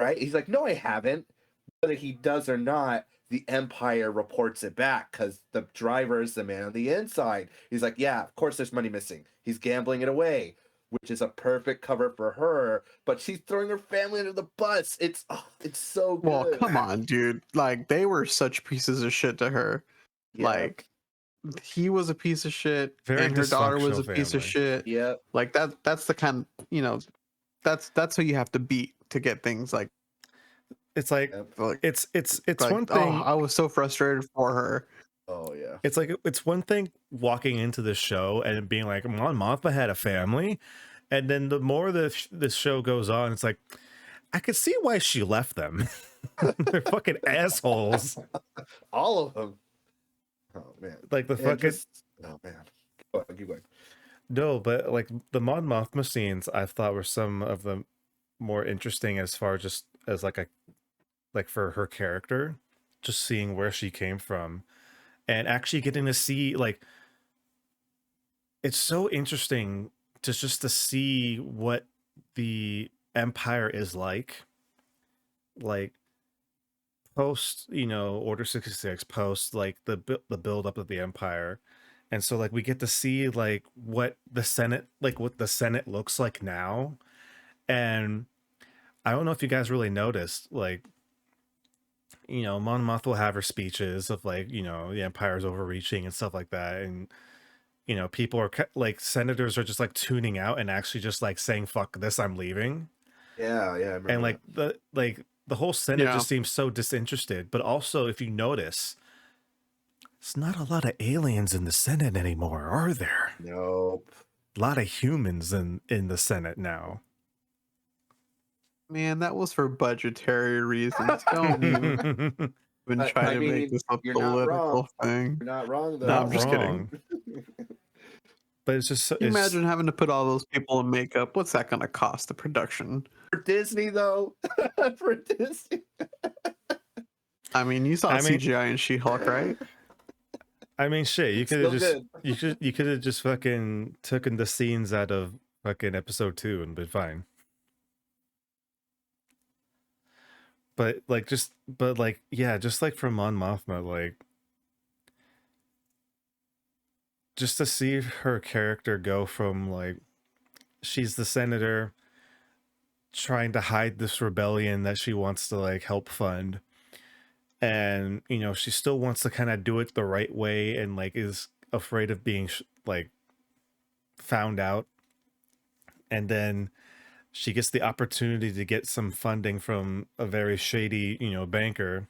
right? He's like, no, I haven't. Whether he does or not, the Empire reports it back because the driver is the man on the inside. He's like, yeah, of course there's money missing. He's gambling it away, which is a perfect cover for her, but she's throwing her family under the bus. It's so good. Well, come on, dude. Like, they were such pieces of shit to her. Yeah. Like, he was a piece of shit, Very and her daughter was a dysfunctional piece of family. shit. Yeah. Like, that's the kind, that's who you have to beat to get things like. It's like, Like, it's like, one thing. Oh, I was so frustrated for her. Oh yeah. It's like, it's one thing walking into the show and being like, Mon Mothma had a family. And then the more this show goes on, it's like, I could see why she left them. They're fucking assholes. All of them. Oh man. Like the And fucking oh man. Keep going. no, but like the Mon Mothma scenes, I thought were some of the more interesting as far just as like for her character, just seeing where she came from, and actually getting to see like it's so interesting just to see what the Empire is like post Order 66, post like the build up of the Empire. And so like we get to see like what the Senate looks like now. And I don't know if you guys really noticed, like, Mon Moth will have her speeches of like, the Empire's overreaching and stuff like that. And people are like, senators are just like tuning out and actually just like saying, fuck this, I'm leaving. Yeah, I remember. And like the whole Senate Yeah. just seems so disinterested. But also, if you notice, it's not a lot of aliens in the Senate anymore, are there? Nope. A lot of humans in the Senate now. Man, that was for budgetary reasons. Don't even try to make this a you're not political wrong. thing. You're not wrong though. No, I'm Not just wrong. kidding. But it's just so, Can you imagine having to put all those people in makeup? What's that going to cost? The production. For Disney though. For Disney. I mean, you saw CGI in She-Hulk, right? I mean, shit. You could have Still just you could have just fucking taken the scenes out of fucking episode 2 and been fine. But like just like from Mon Mothma, like just to see her character go from like she's the senator trying to hide this rebellion that she wants to like help fund, and she still wants to kind of do it the right way and like is afraid of being like found out, and then she gets the opportunity to get some funding from a very shady banker,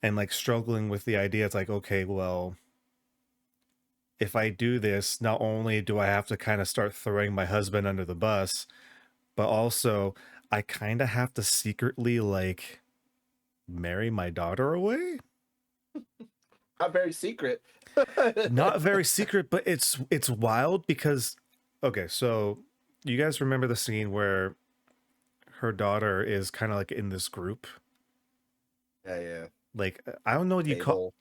and like struggling with the idea. It's like, okay, well, if I do this, not only do I have to kind of start throwing my husband under the bus, but also I kind of have to secretly like marry my daughter away. Not very secret. Not very secret, but it's wild because okay, so you guys remember the scene where her daughter is kind of like in this group? Yeah. Like I don't know what you call Table.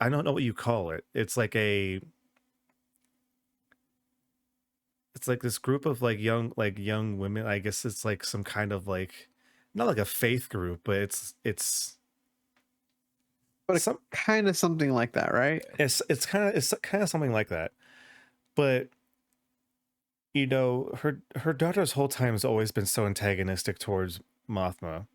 I don't know what you call it. It's like this group of like young women. I guess it's like some kind of like not like a faith group, but it's But it's some kind of something like that, right? it's kind of something like that. But you know, her daughter's whole time has always been so antagonistic towards Mothma.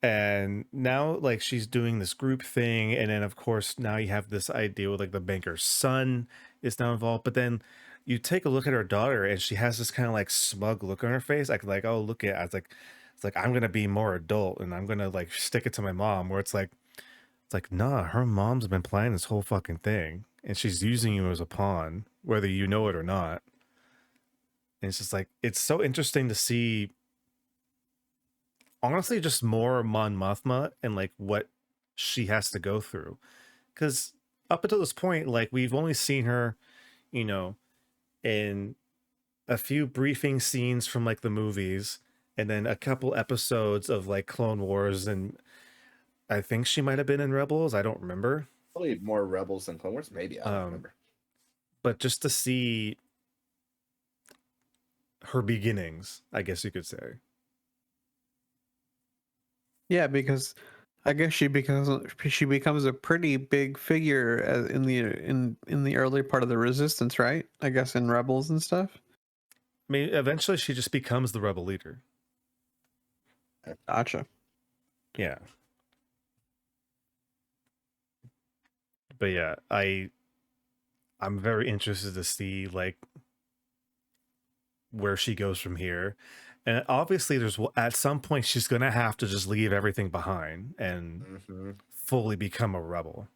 And now like she's doing this group thing, and then of course now you have this idea with like the banker's son is now involved, but then you take a look at her daughter and she has this kind of like smug look on her face, like oh look at it's like I'm gonna be more adult and I'm gonna like stick it to my mom, where it's like nah, her mom's been planning this whole fucking thing and she's using you as a pawn whether you know it or not. And it's just like it's so interesting to see honestly just more Mon Mothma and like what she has to go through, because up until this point like we've only seen her, you know, in a few briefing scenes from like the movies and then a couple episodes of like Clone Wars, and I think she might have been in Rebels, I don't remember. Probably more Rebels than Clone Wars. Maybe, I don't remember. But just to see her beginnings, I guess you could say. Yeah, because I guess she becomes a pretty big figure in the early part of the Resistance, right? I guess in Rebels and stuff. I mean, eventually she just becomes the rebel leader. Gotcha. Yeah. But yeah, I'm very interested to see like where she goes from here. And obviously there's at some point she's going to have to just leave everything behind and fully become a rebel.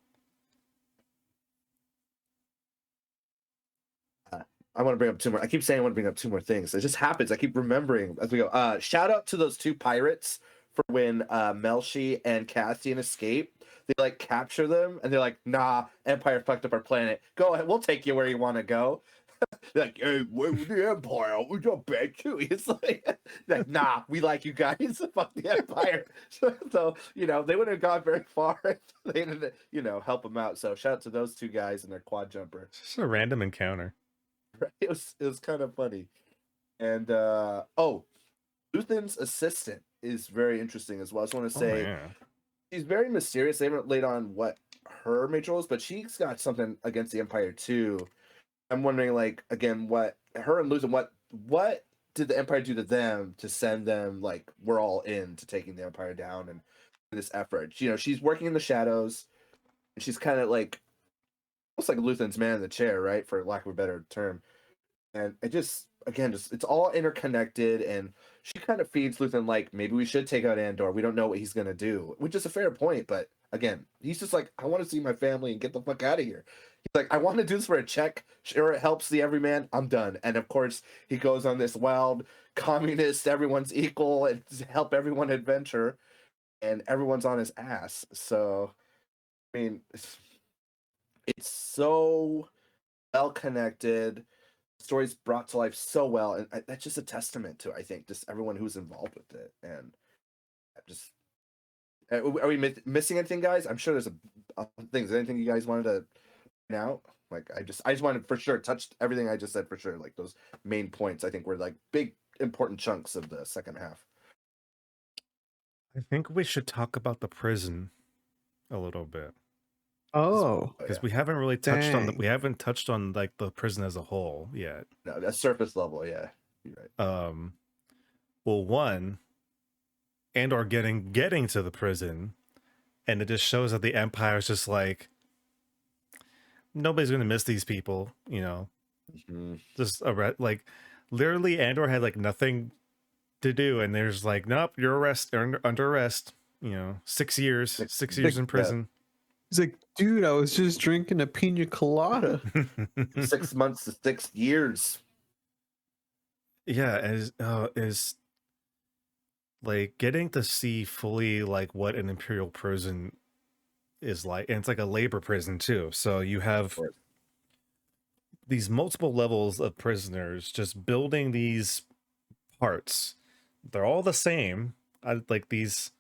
I want to bring up two more. I keep saying I want to bring up two more things. It just happens. I keep remembering as we go. Shout out to those two pirates for when Melshi and Cassian escape. They like capture them and they're like, nah, Empire fucked up our planet. Go ahead, we'll take you where you want to go. They're like, hey, we're the Empire. We don't bad too. It's like, nah, we like you guys. Fuck the Empire. So, you know, they wouldn't have gone very far if they didn't, you know, help them out. So shout out to those two guys and their quad jumper. It's just a random encounter. It was kind of funny. And Luthen's assistant is very interesting as well. I just want to say she's very mysterious. They haven't laid on what her major role is, but she's got something against the Empire too. I'm wondering, like, again, what her and Luthen, what did the Empire do to them to send them like we're all in to taking the Empire down and this effort? You know, she's working in the shadows, and she's kind of like almost like Luthen's man in the chair, right? For lack of a better term. And it just again, just it's all interconnected, and she kind of feeds Luthen like maybe we should take out Andor. We don't know what he's gonna do, which is a fair point, but again, he's just like, I want to see my family and get the fuck out of here. He's like, I want to do this for a check. Sure, it helps the everyman. I'm done. And of course, he goes on this wild communist, everyone's equal, and help everyone adventure, and everyone's on his ass. So, I mean, it's so well connected. Stories brought to life so well, and that's just a testament to, I think, just everyone who's involved with it. And just are we missing anything, guys? I'm sure there's things. Anything you guys wanted to point out? Like I just wanted for sure touched everything I just said for sure. Like those main points, I think were like big important chunks of the second half. I think we should talk about the prison a little bit. Oh, because we haven't really touched on dang. we haven't touched on like the prison as a whole yet. No, that's surface level. Yeah, you're right. Well, one, Andor getting to the prison, and it just shows that the Empire is just like nobody's gonna miss these people, you know. Just like literally Andor had like nothing to do, and there's like, nope, you're under arrest, you know, 6 years in prison. He's like, dude, I was just drinking a pina colada. 6 months to 6 years. Yeah, is like getting to see fully like what an imperial prison is like, and it's like a labor prison too. So you have these multiple levels of prisoners just building these parts. They're all the same. Like these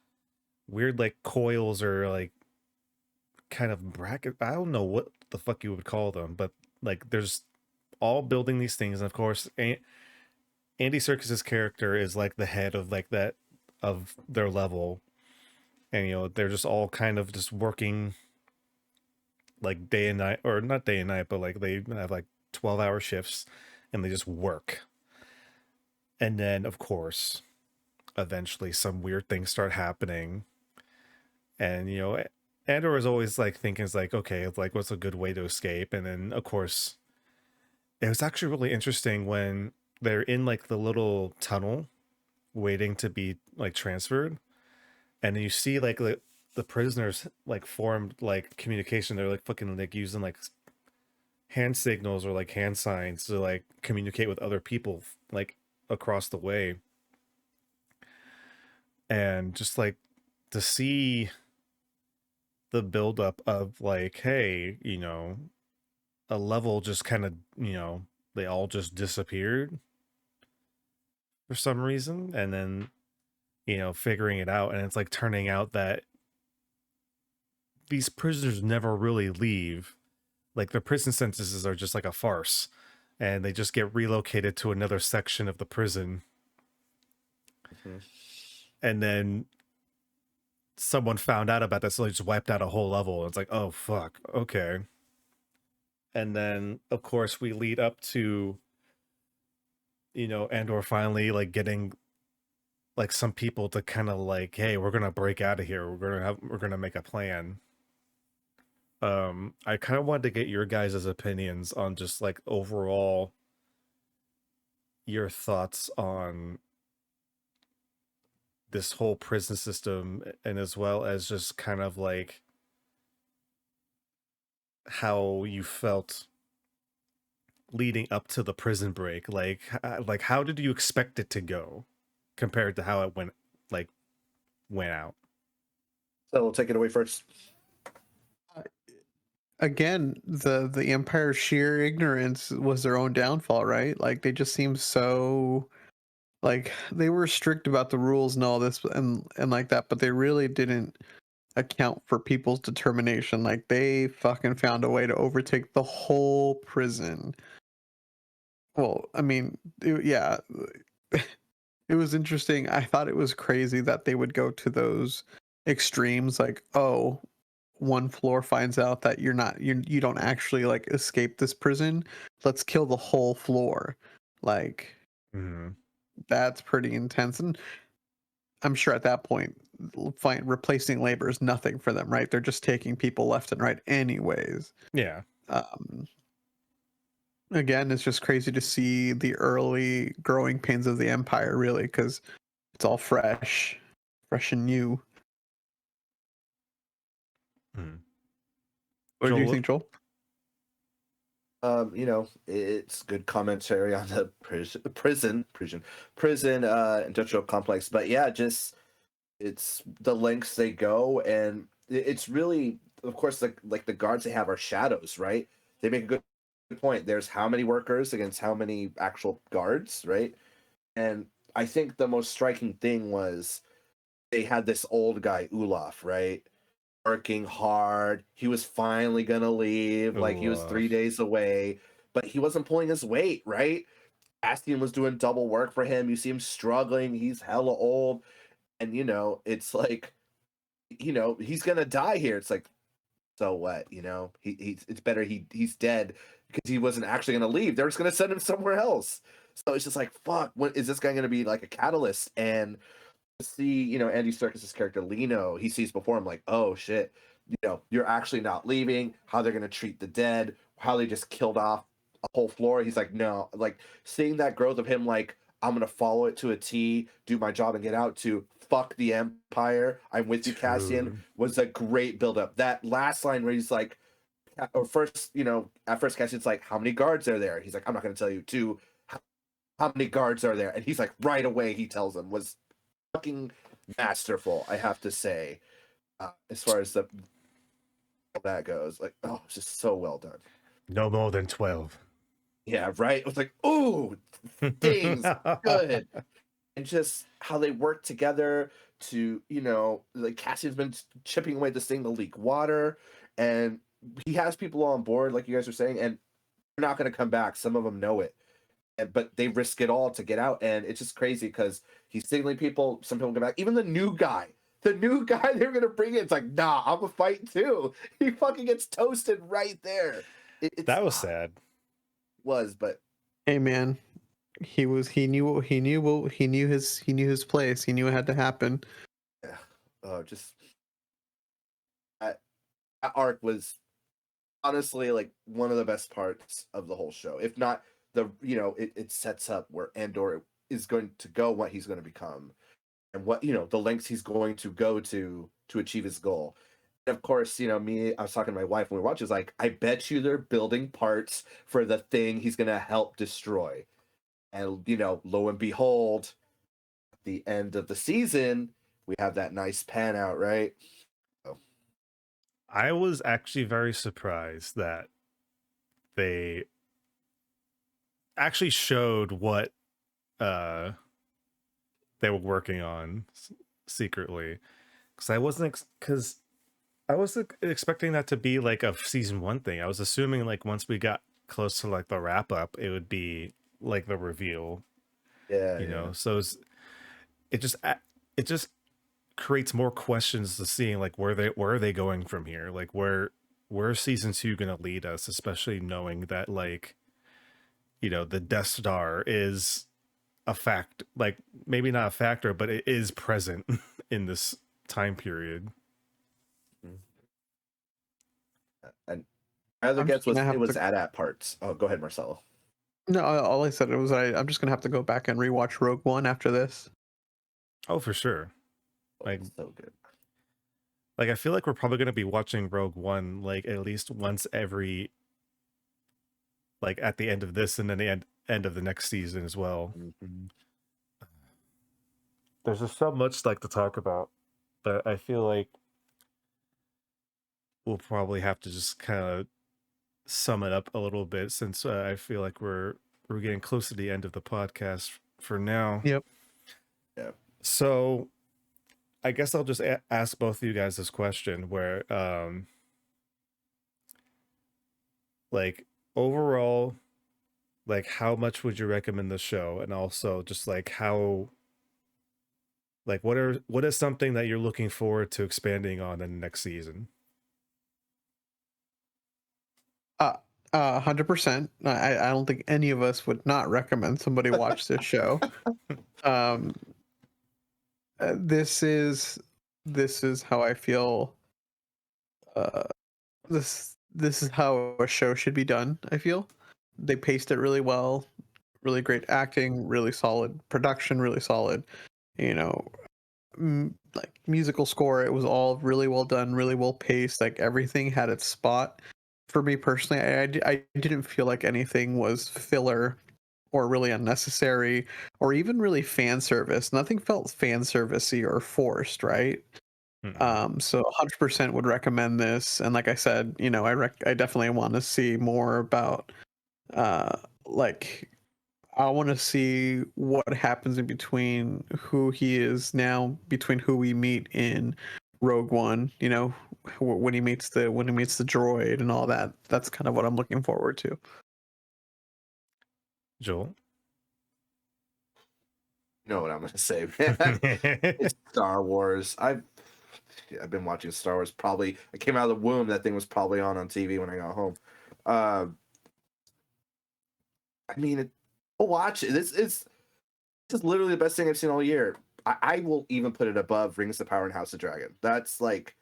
weird like coils or like kind of bracket. I don't know what the fuck you would call them, but like there's all building these things, and of course, Andy Serkis's character is like the head of like that of their level, and you know they're just all kind of just working like day and night, or not day and night, but like they have like 12-hour shifts, and they just work. And then of course, eventually some weird things start happening, and you know Andor is always like thinking it's like, okay, it's like what's a good way to escape. And then of course it was actually really interesting when they're in like the little tunnel waiting to be like transferred, and you see like the prisoners like formed like communication. They're like fucking like using like hand signals or like hand signs to like communicate with other people like across the way. And just like to see the buildup of like, hey, you know, a level just kind of, you know, they all just disappeared for some reason, and then you know figuring it out, and it's like turning out that these prisoners never really leave. Like their prison sentences are just like a farce, and they just get relocated to another section of the prison. Mhm. And then someone found out about that, so they just wiped out a whole level. It's like, oh fuck, okay. And then of course we lead up to, you know, Andor finally like getting like some people to kind of like, hey, we're gonna break out of here. We're gonna make a plan. I kind of wanted to get your guys' opinions on just like overall your thoughts on this whole prison system, and as well as just kind of like how you felt leading up to the prison break. Like how did you expect it to go compared to how it like went out? So we'll take it away first. Again, the Empire's sheer ignorance was their own downfall, right? Like they just seemed so like they were strict about the rules and all this and like that, but they really didn't account for people's determination. Like they fucking found a way to overtake the whole prison. Well, I mean, yeah, it was interesting. I thought it was crazy that they would go to those extremes. Like, oh, one floor finds out that you don't actually like escape this prison. Let's kill the whole floor. Like, Mm-hmm. that's pretty intense. And I'm sure at that point, replacing labor is nothing for them, right? They're just taking people left and right, anyways. Yeah. Um, Again, it's just crazy to see the early growing pains of the Empire, really, because it's all fresh and new. Mm-hmm. What do you Joel, think, Joel? You know, it's good commentary on the prison industrial complex. But yeah, just it's the lengths they go, and it's really, of course, like the guards they have are shadows, right? They make a good point. There's how many workers against how many actual guards, right? And I think the most striking thing was they had this old guy Olaf, right? Working hard. He was finally gonna leave. Like he was 3 days away, but he wasn't pulling his weight, right? Bastian was doing double work for him. You see him struggling. He's hella old, and you know it's like, you know, he's gonna die here. It's like, so what? You know, it's better he's dead because he wasn't actually gonna leave. They're just gonna send him somewhere else. So it's just like, fuck. What is this guy gonna be like a catalyst? And see, you know, Andy Serkis's character Lino, he sees before him like, oh shit, you know, you're actually not leaving. How they're gonna treat the dead? How they just killed off a whole floor? He's like, no, like seeing that growth of him, like, I'm gonna follow it to a T, do my job, and get out, to fuck the Empire, I'm with you, Cassian, Dude. was a great buildup. That last line where he's like, or first, at first Cassian's like, how many guards are there? He's like, I'm not gonna tell you. Two, how many guards are there? And he's like, right away, he tells him, was fucking masterful, I have to say. As far as that goes, like, oh, it's just so well done. No more than 12. Yeah, right. It was like, ooh, things good, and just how they work together to, like Cassian's been chipping away this thing to leak water, and he has people on board, like you guys are saying, and they're not going to come back. Some of them know it, but they risk it all to get out, and it's just crazy because he's signaling people. Some people come back. Even the new guy they were going to bring in, it's like, nah, I'm a fight too. He fucking gets toasted right there. That was sad. But Hey man, he knew his place. He knew it had to happen. yeah, just that arc was honestly like one of the best parts of the whole show. If not it sets up where Andor is going to go, what he's going to become, and what the lengths he's going to go to achieve his goal. And of course, I was talking to my wife when we watched, is like, I bet you they're building parts for the thing he's going to help destroy. And lo and behold, at the end of the season, we have that nice pan out, right? So. I was actually very surprised that they actually showed what they were working on secretly, because I wasn't expecting that to be like a season 1 thing. I was assuming like once we got close to like the wrap up, it would be like the reveal. Yeah. So it just creates more questions to seeing like where are they going from here, like where is season 2 gonna lead us, especially knowing that like the Death Star is a fact, like maybe not a factor, but it is present in this time period. And my other guess was it was to... AT-AT parts. Oh, go ahead, Marcelo. No, all I said was I'm just gonna have to go back and rewatch Rogue One after this. Oh, for sure. Like, so good. Like, I feel like we're probably gonna be watching Rogue One like at least once every, like at the end of this and then the end of the next season as well. Mm-hmm. There's just so much like to talk about, but I feel like we'll probably have to just kind of sum it up a little bit, since I feel like we're getting close to the end of the podcast for now. Yep. Yeah. So I guess I'll just ask both of you guys this question, where like overall, like how much would you recommend the show, and also just like how, like what is something that you're looking forward to expanding on in the next season? 100%. I don't think any of us would not recommend somebody watch this show. This is how I feel. This is how a show should be done. I feel they paced it really well, really great acting, really solid production, really solid. Like musical score, it was all really well done, really well paced. Like everything had its spot. For me personally, I didn't feel like anything was filler or really unnecessary or even really fan service. Nothing felt fan servicey or forced, right? So 100% would recommend this. And like I said, I definitely want to see more about like I want to see what happens in between who he is now, between who we meet in Rogue One, when he meets the droid and all that. That's kind of what I'm looking forward to. Joel? You know what I'm gonna say, man. It's Star Wars. I've been watching Star Wars. Probably I came out of the womb, that thing was probably on TV when I got home. I mean, I'll watch it. This is literally the best thing I've seen all year. I will even put it above Rings of Power and House of Dragon. That's like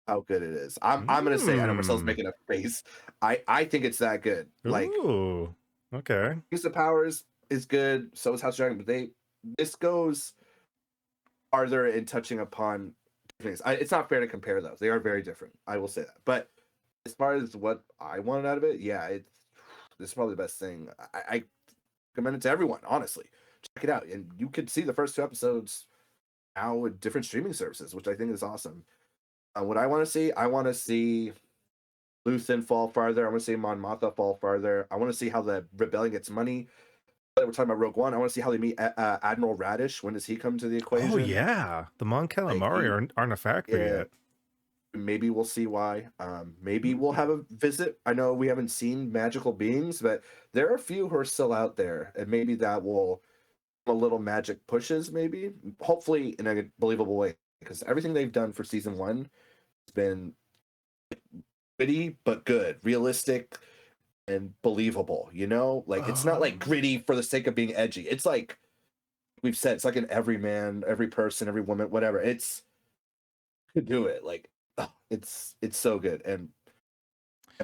how good it is. I'm gonna say, I know Marcel's making a face. I think it's that good. Like, ooh, okay. Rings of Power is is good. So is House of Dragon, but this goes farther in touching upon things. It's not fair to compare those. They are very different. I will say that. But as far as what I wanted out of it, yeah, this is probably the best thing. I recommend it to everyone. Honestly, check it out, and you could see the first 2 episodes now with different streaming services, which I think is awesome. What I want to see Luthen fall farther. I want to see Mon Mothma fall farther. I want to see how the rebellion gets money. We're talking about Rogue One. I want to see how they meet Admiral Radish. When does he come to the equation? Oh yeah, the Mon Calamari aren't a factor yet. Maybe we'll see why. Maybe we'll have a visit. I know we haven't seen magical beings, but there are a few who are still out there, and maybe that will a little magic pushes. Maybe, hopefully, in a believable way, because everything they've done for season 1 has been gritty but good, realistic and believable. Like it's not like gritty for the sake of being edgy. It's like we've said, it's like an every man, every person, every woman, whatever. It's to do it. Like it's so good. And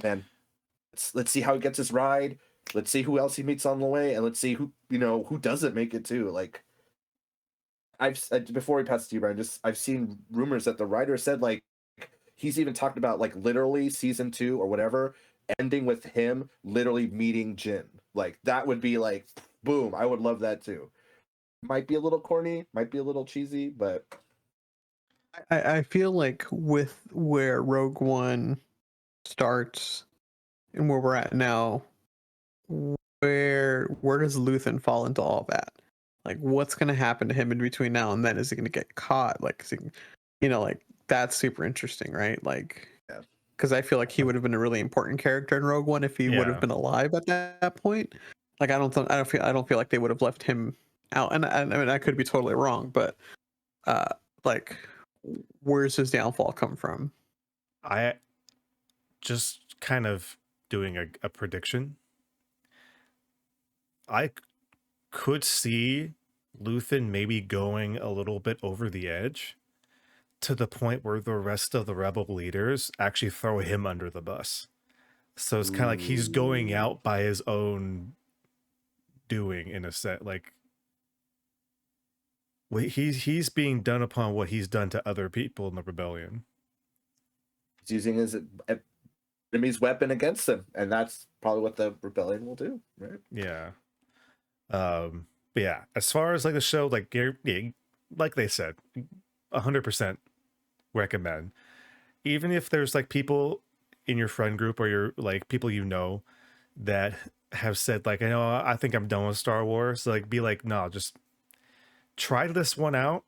then let's see how he gets his ride. Let's see who else he meets on the way, and let's see who doesn't make it too. Like before we pass it to you, Brian, I've seen rumors that the writer said like he's even talked about like literally season 2 or whatever ending with him literally meeting Jin. Like that would be like boom. I would love that too. Might be a little corny, might be a little cheesy, but I feel like with where Rogue One starts and where we're at now, where does Luthen fall into all that? Like, what's going to happen to him in between now and then? Is he going to get caught? Like, like that's super interesting, right? Like, because I feel like he would have been a really important character in Rogue One if he would have been alive at that point. Like, I don't feel like they would have left him out. And I mean, I could be totally wrong, but like, where's his downfall come from? I just kind of doing a prediction. I could see Luthen maybe going a little bit over the edge to the point where the rest of the rebel leaders actually throw him under the bus. So it's kind of like he's going out by his own doing in a set. Like he's being done upon what he's done to other people in the rebellion. He's using his enemy's weapon against them, and that's probably what the rebellion will do, right? Yeah. But yeah, as far as like the show, like like they said, 100% recommend. Even if there's like people in your friend group or your like people that have said like, I think I'm done with Star Wars. So, like, be like, no, just try this one out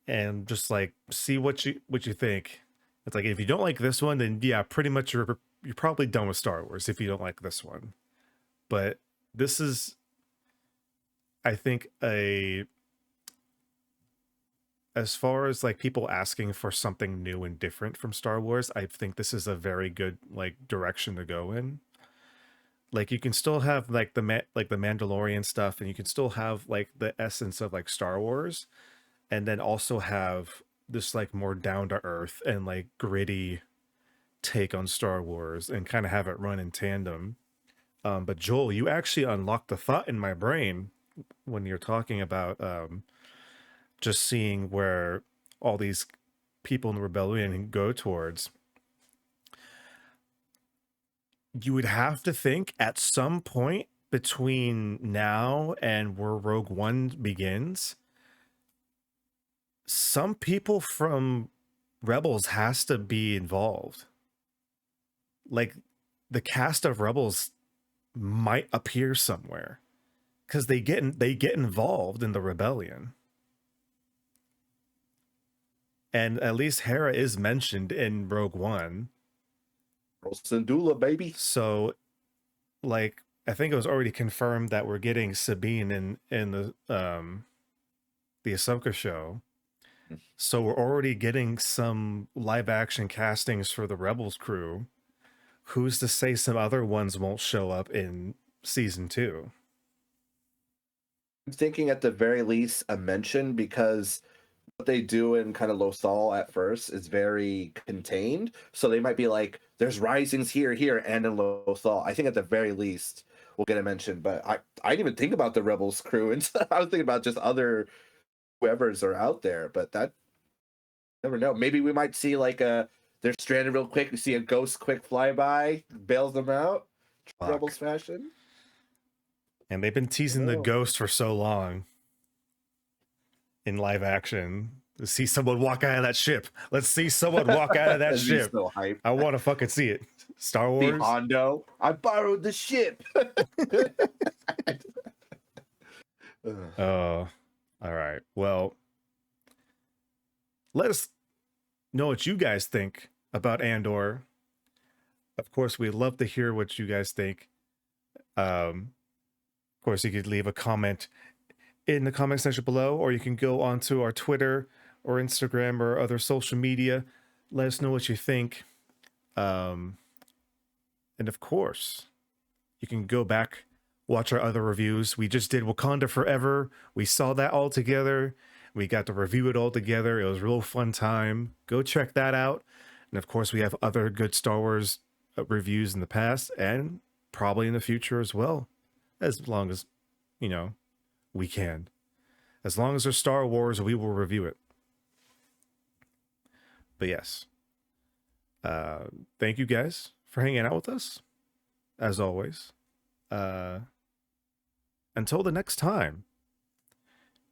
and just like see what you think. It's like if you don't like this one, then yeah, pretty much you're probably done with Star Wars if you don't like this one. But this is, I think, as far as like people asking for something new and different from Star Wars, I think this is a very good like direction to go in. Like you can still have like the Mandalorian stuff, and you can still have like the essence of like Star Wars, and then also have this like more down to earth and like gritty take on Star Wars, and kind of have it run in tandem. But Joel, you actually unlocked the thought in my brain when you're talking about just seeing where all these people in the rebellion go towards. You would have to think at some point between now and where Rogue One begins, some people from Rebels has to be involved. Like the cast of Rebels might appear somewhere because they get involved in the rebellion. And at least Hera is mentioned in Rogue One. Syndulla, baby. So, like, I think it was already confirmed that we're getting Sabine in the Ahsoka show. So we're already getting some live action castings for the Rebels crew. Who's to say some other ones won't show up in season 2? I'm thinking at the very least a mention, because what they do in kind of Lothal at first is very contained. So they might be like, there's risings here, and in Lothal. I think at the very least will get a mention. But I didn't even think about the Rebels crew, and I was thinking about just other whoever's are out there. But that never know. Maybe we might see like they're stranded real quick. We see a ghost quick flyby, bails them out, Fuck. Rebels fashion. And they've been teasing the Oh. ghost for so long in live action. To see someone walk out of that ship. Let's see someone walk out of that That'd be ship. so hype. I want to fucking see it. Star See Wars. Hondo. I borrowed the ship. Oh, all right. Well, let us know what you guys think about Andor. Of course, we'd love to hear what you guys think. Of course, you could leave a comment in the comment section below, or you can go onto our Twitter or Instagram or other social media. Let us know what you think. And of course, you can go back, watch our other reviews. We just did Wakanda Forever. We saw that all together. We got to review it all together. It was a real fun time. Go check that out. And of course, we have other good Star Wars reviews in the past and probably in the future as well. As long as, you know, we can. As long as there's Star Wars, we will review it. But yes. Thank you guys for hanging out with us. As always. Until the next time.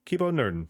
Keep on nerding.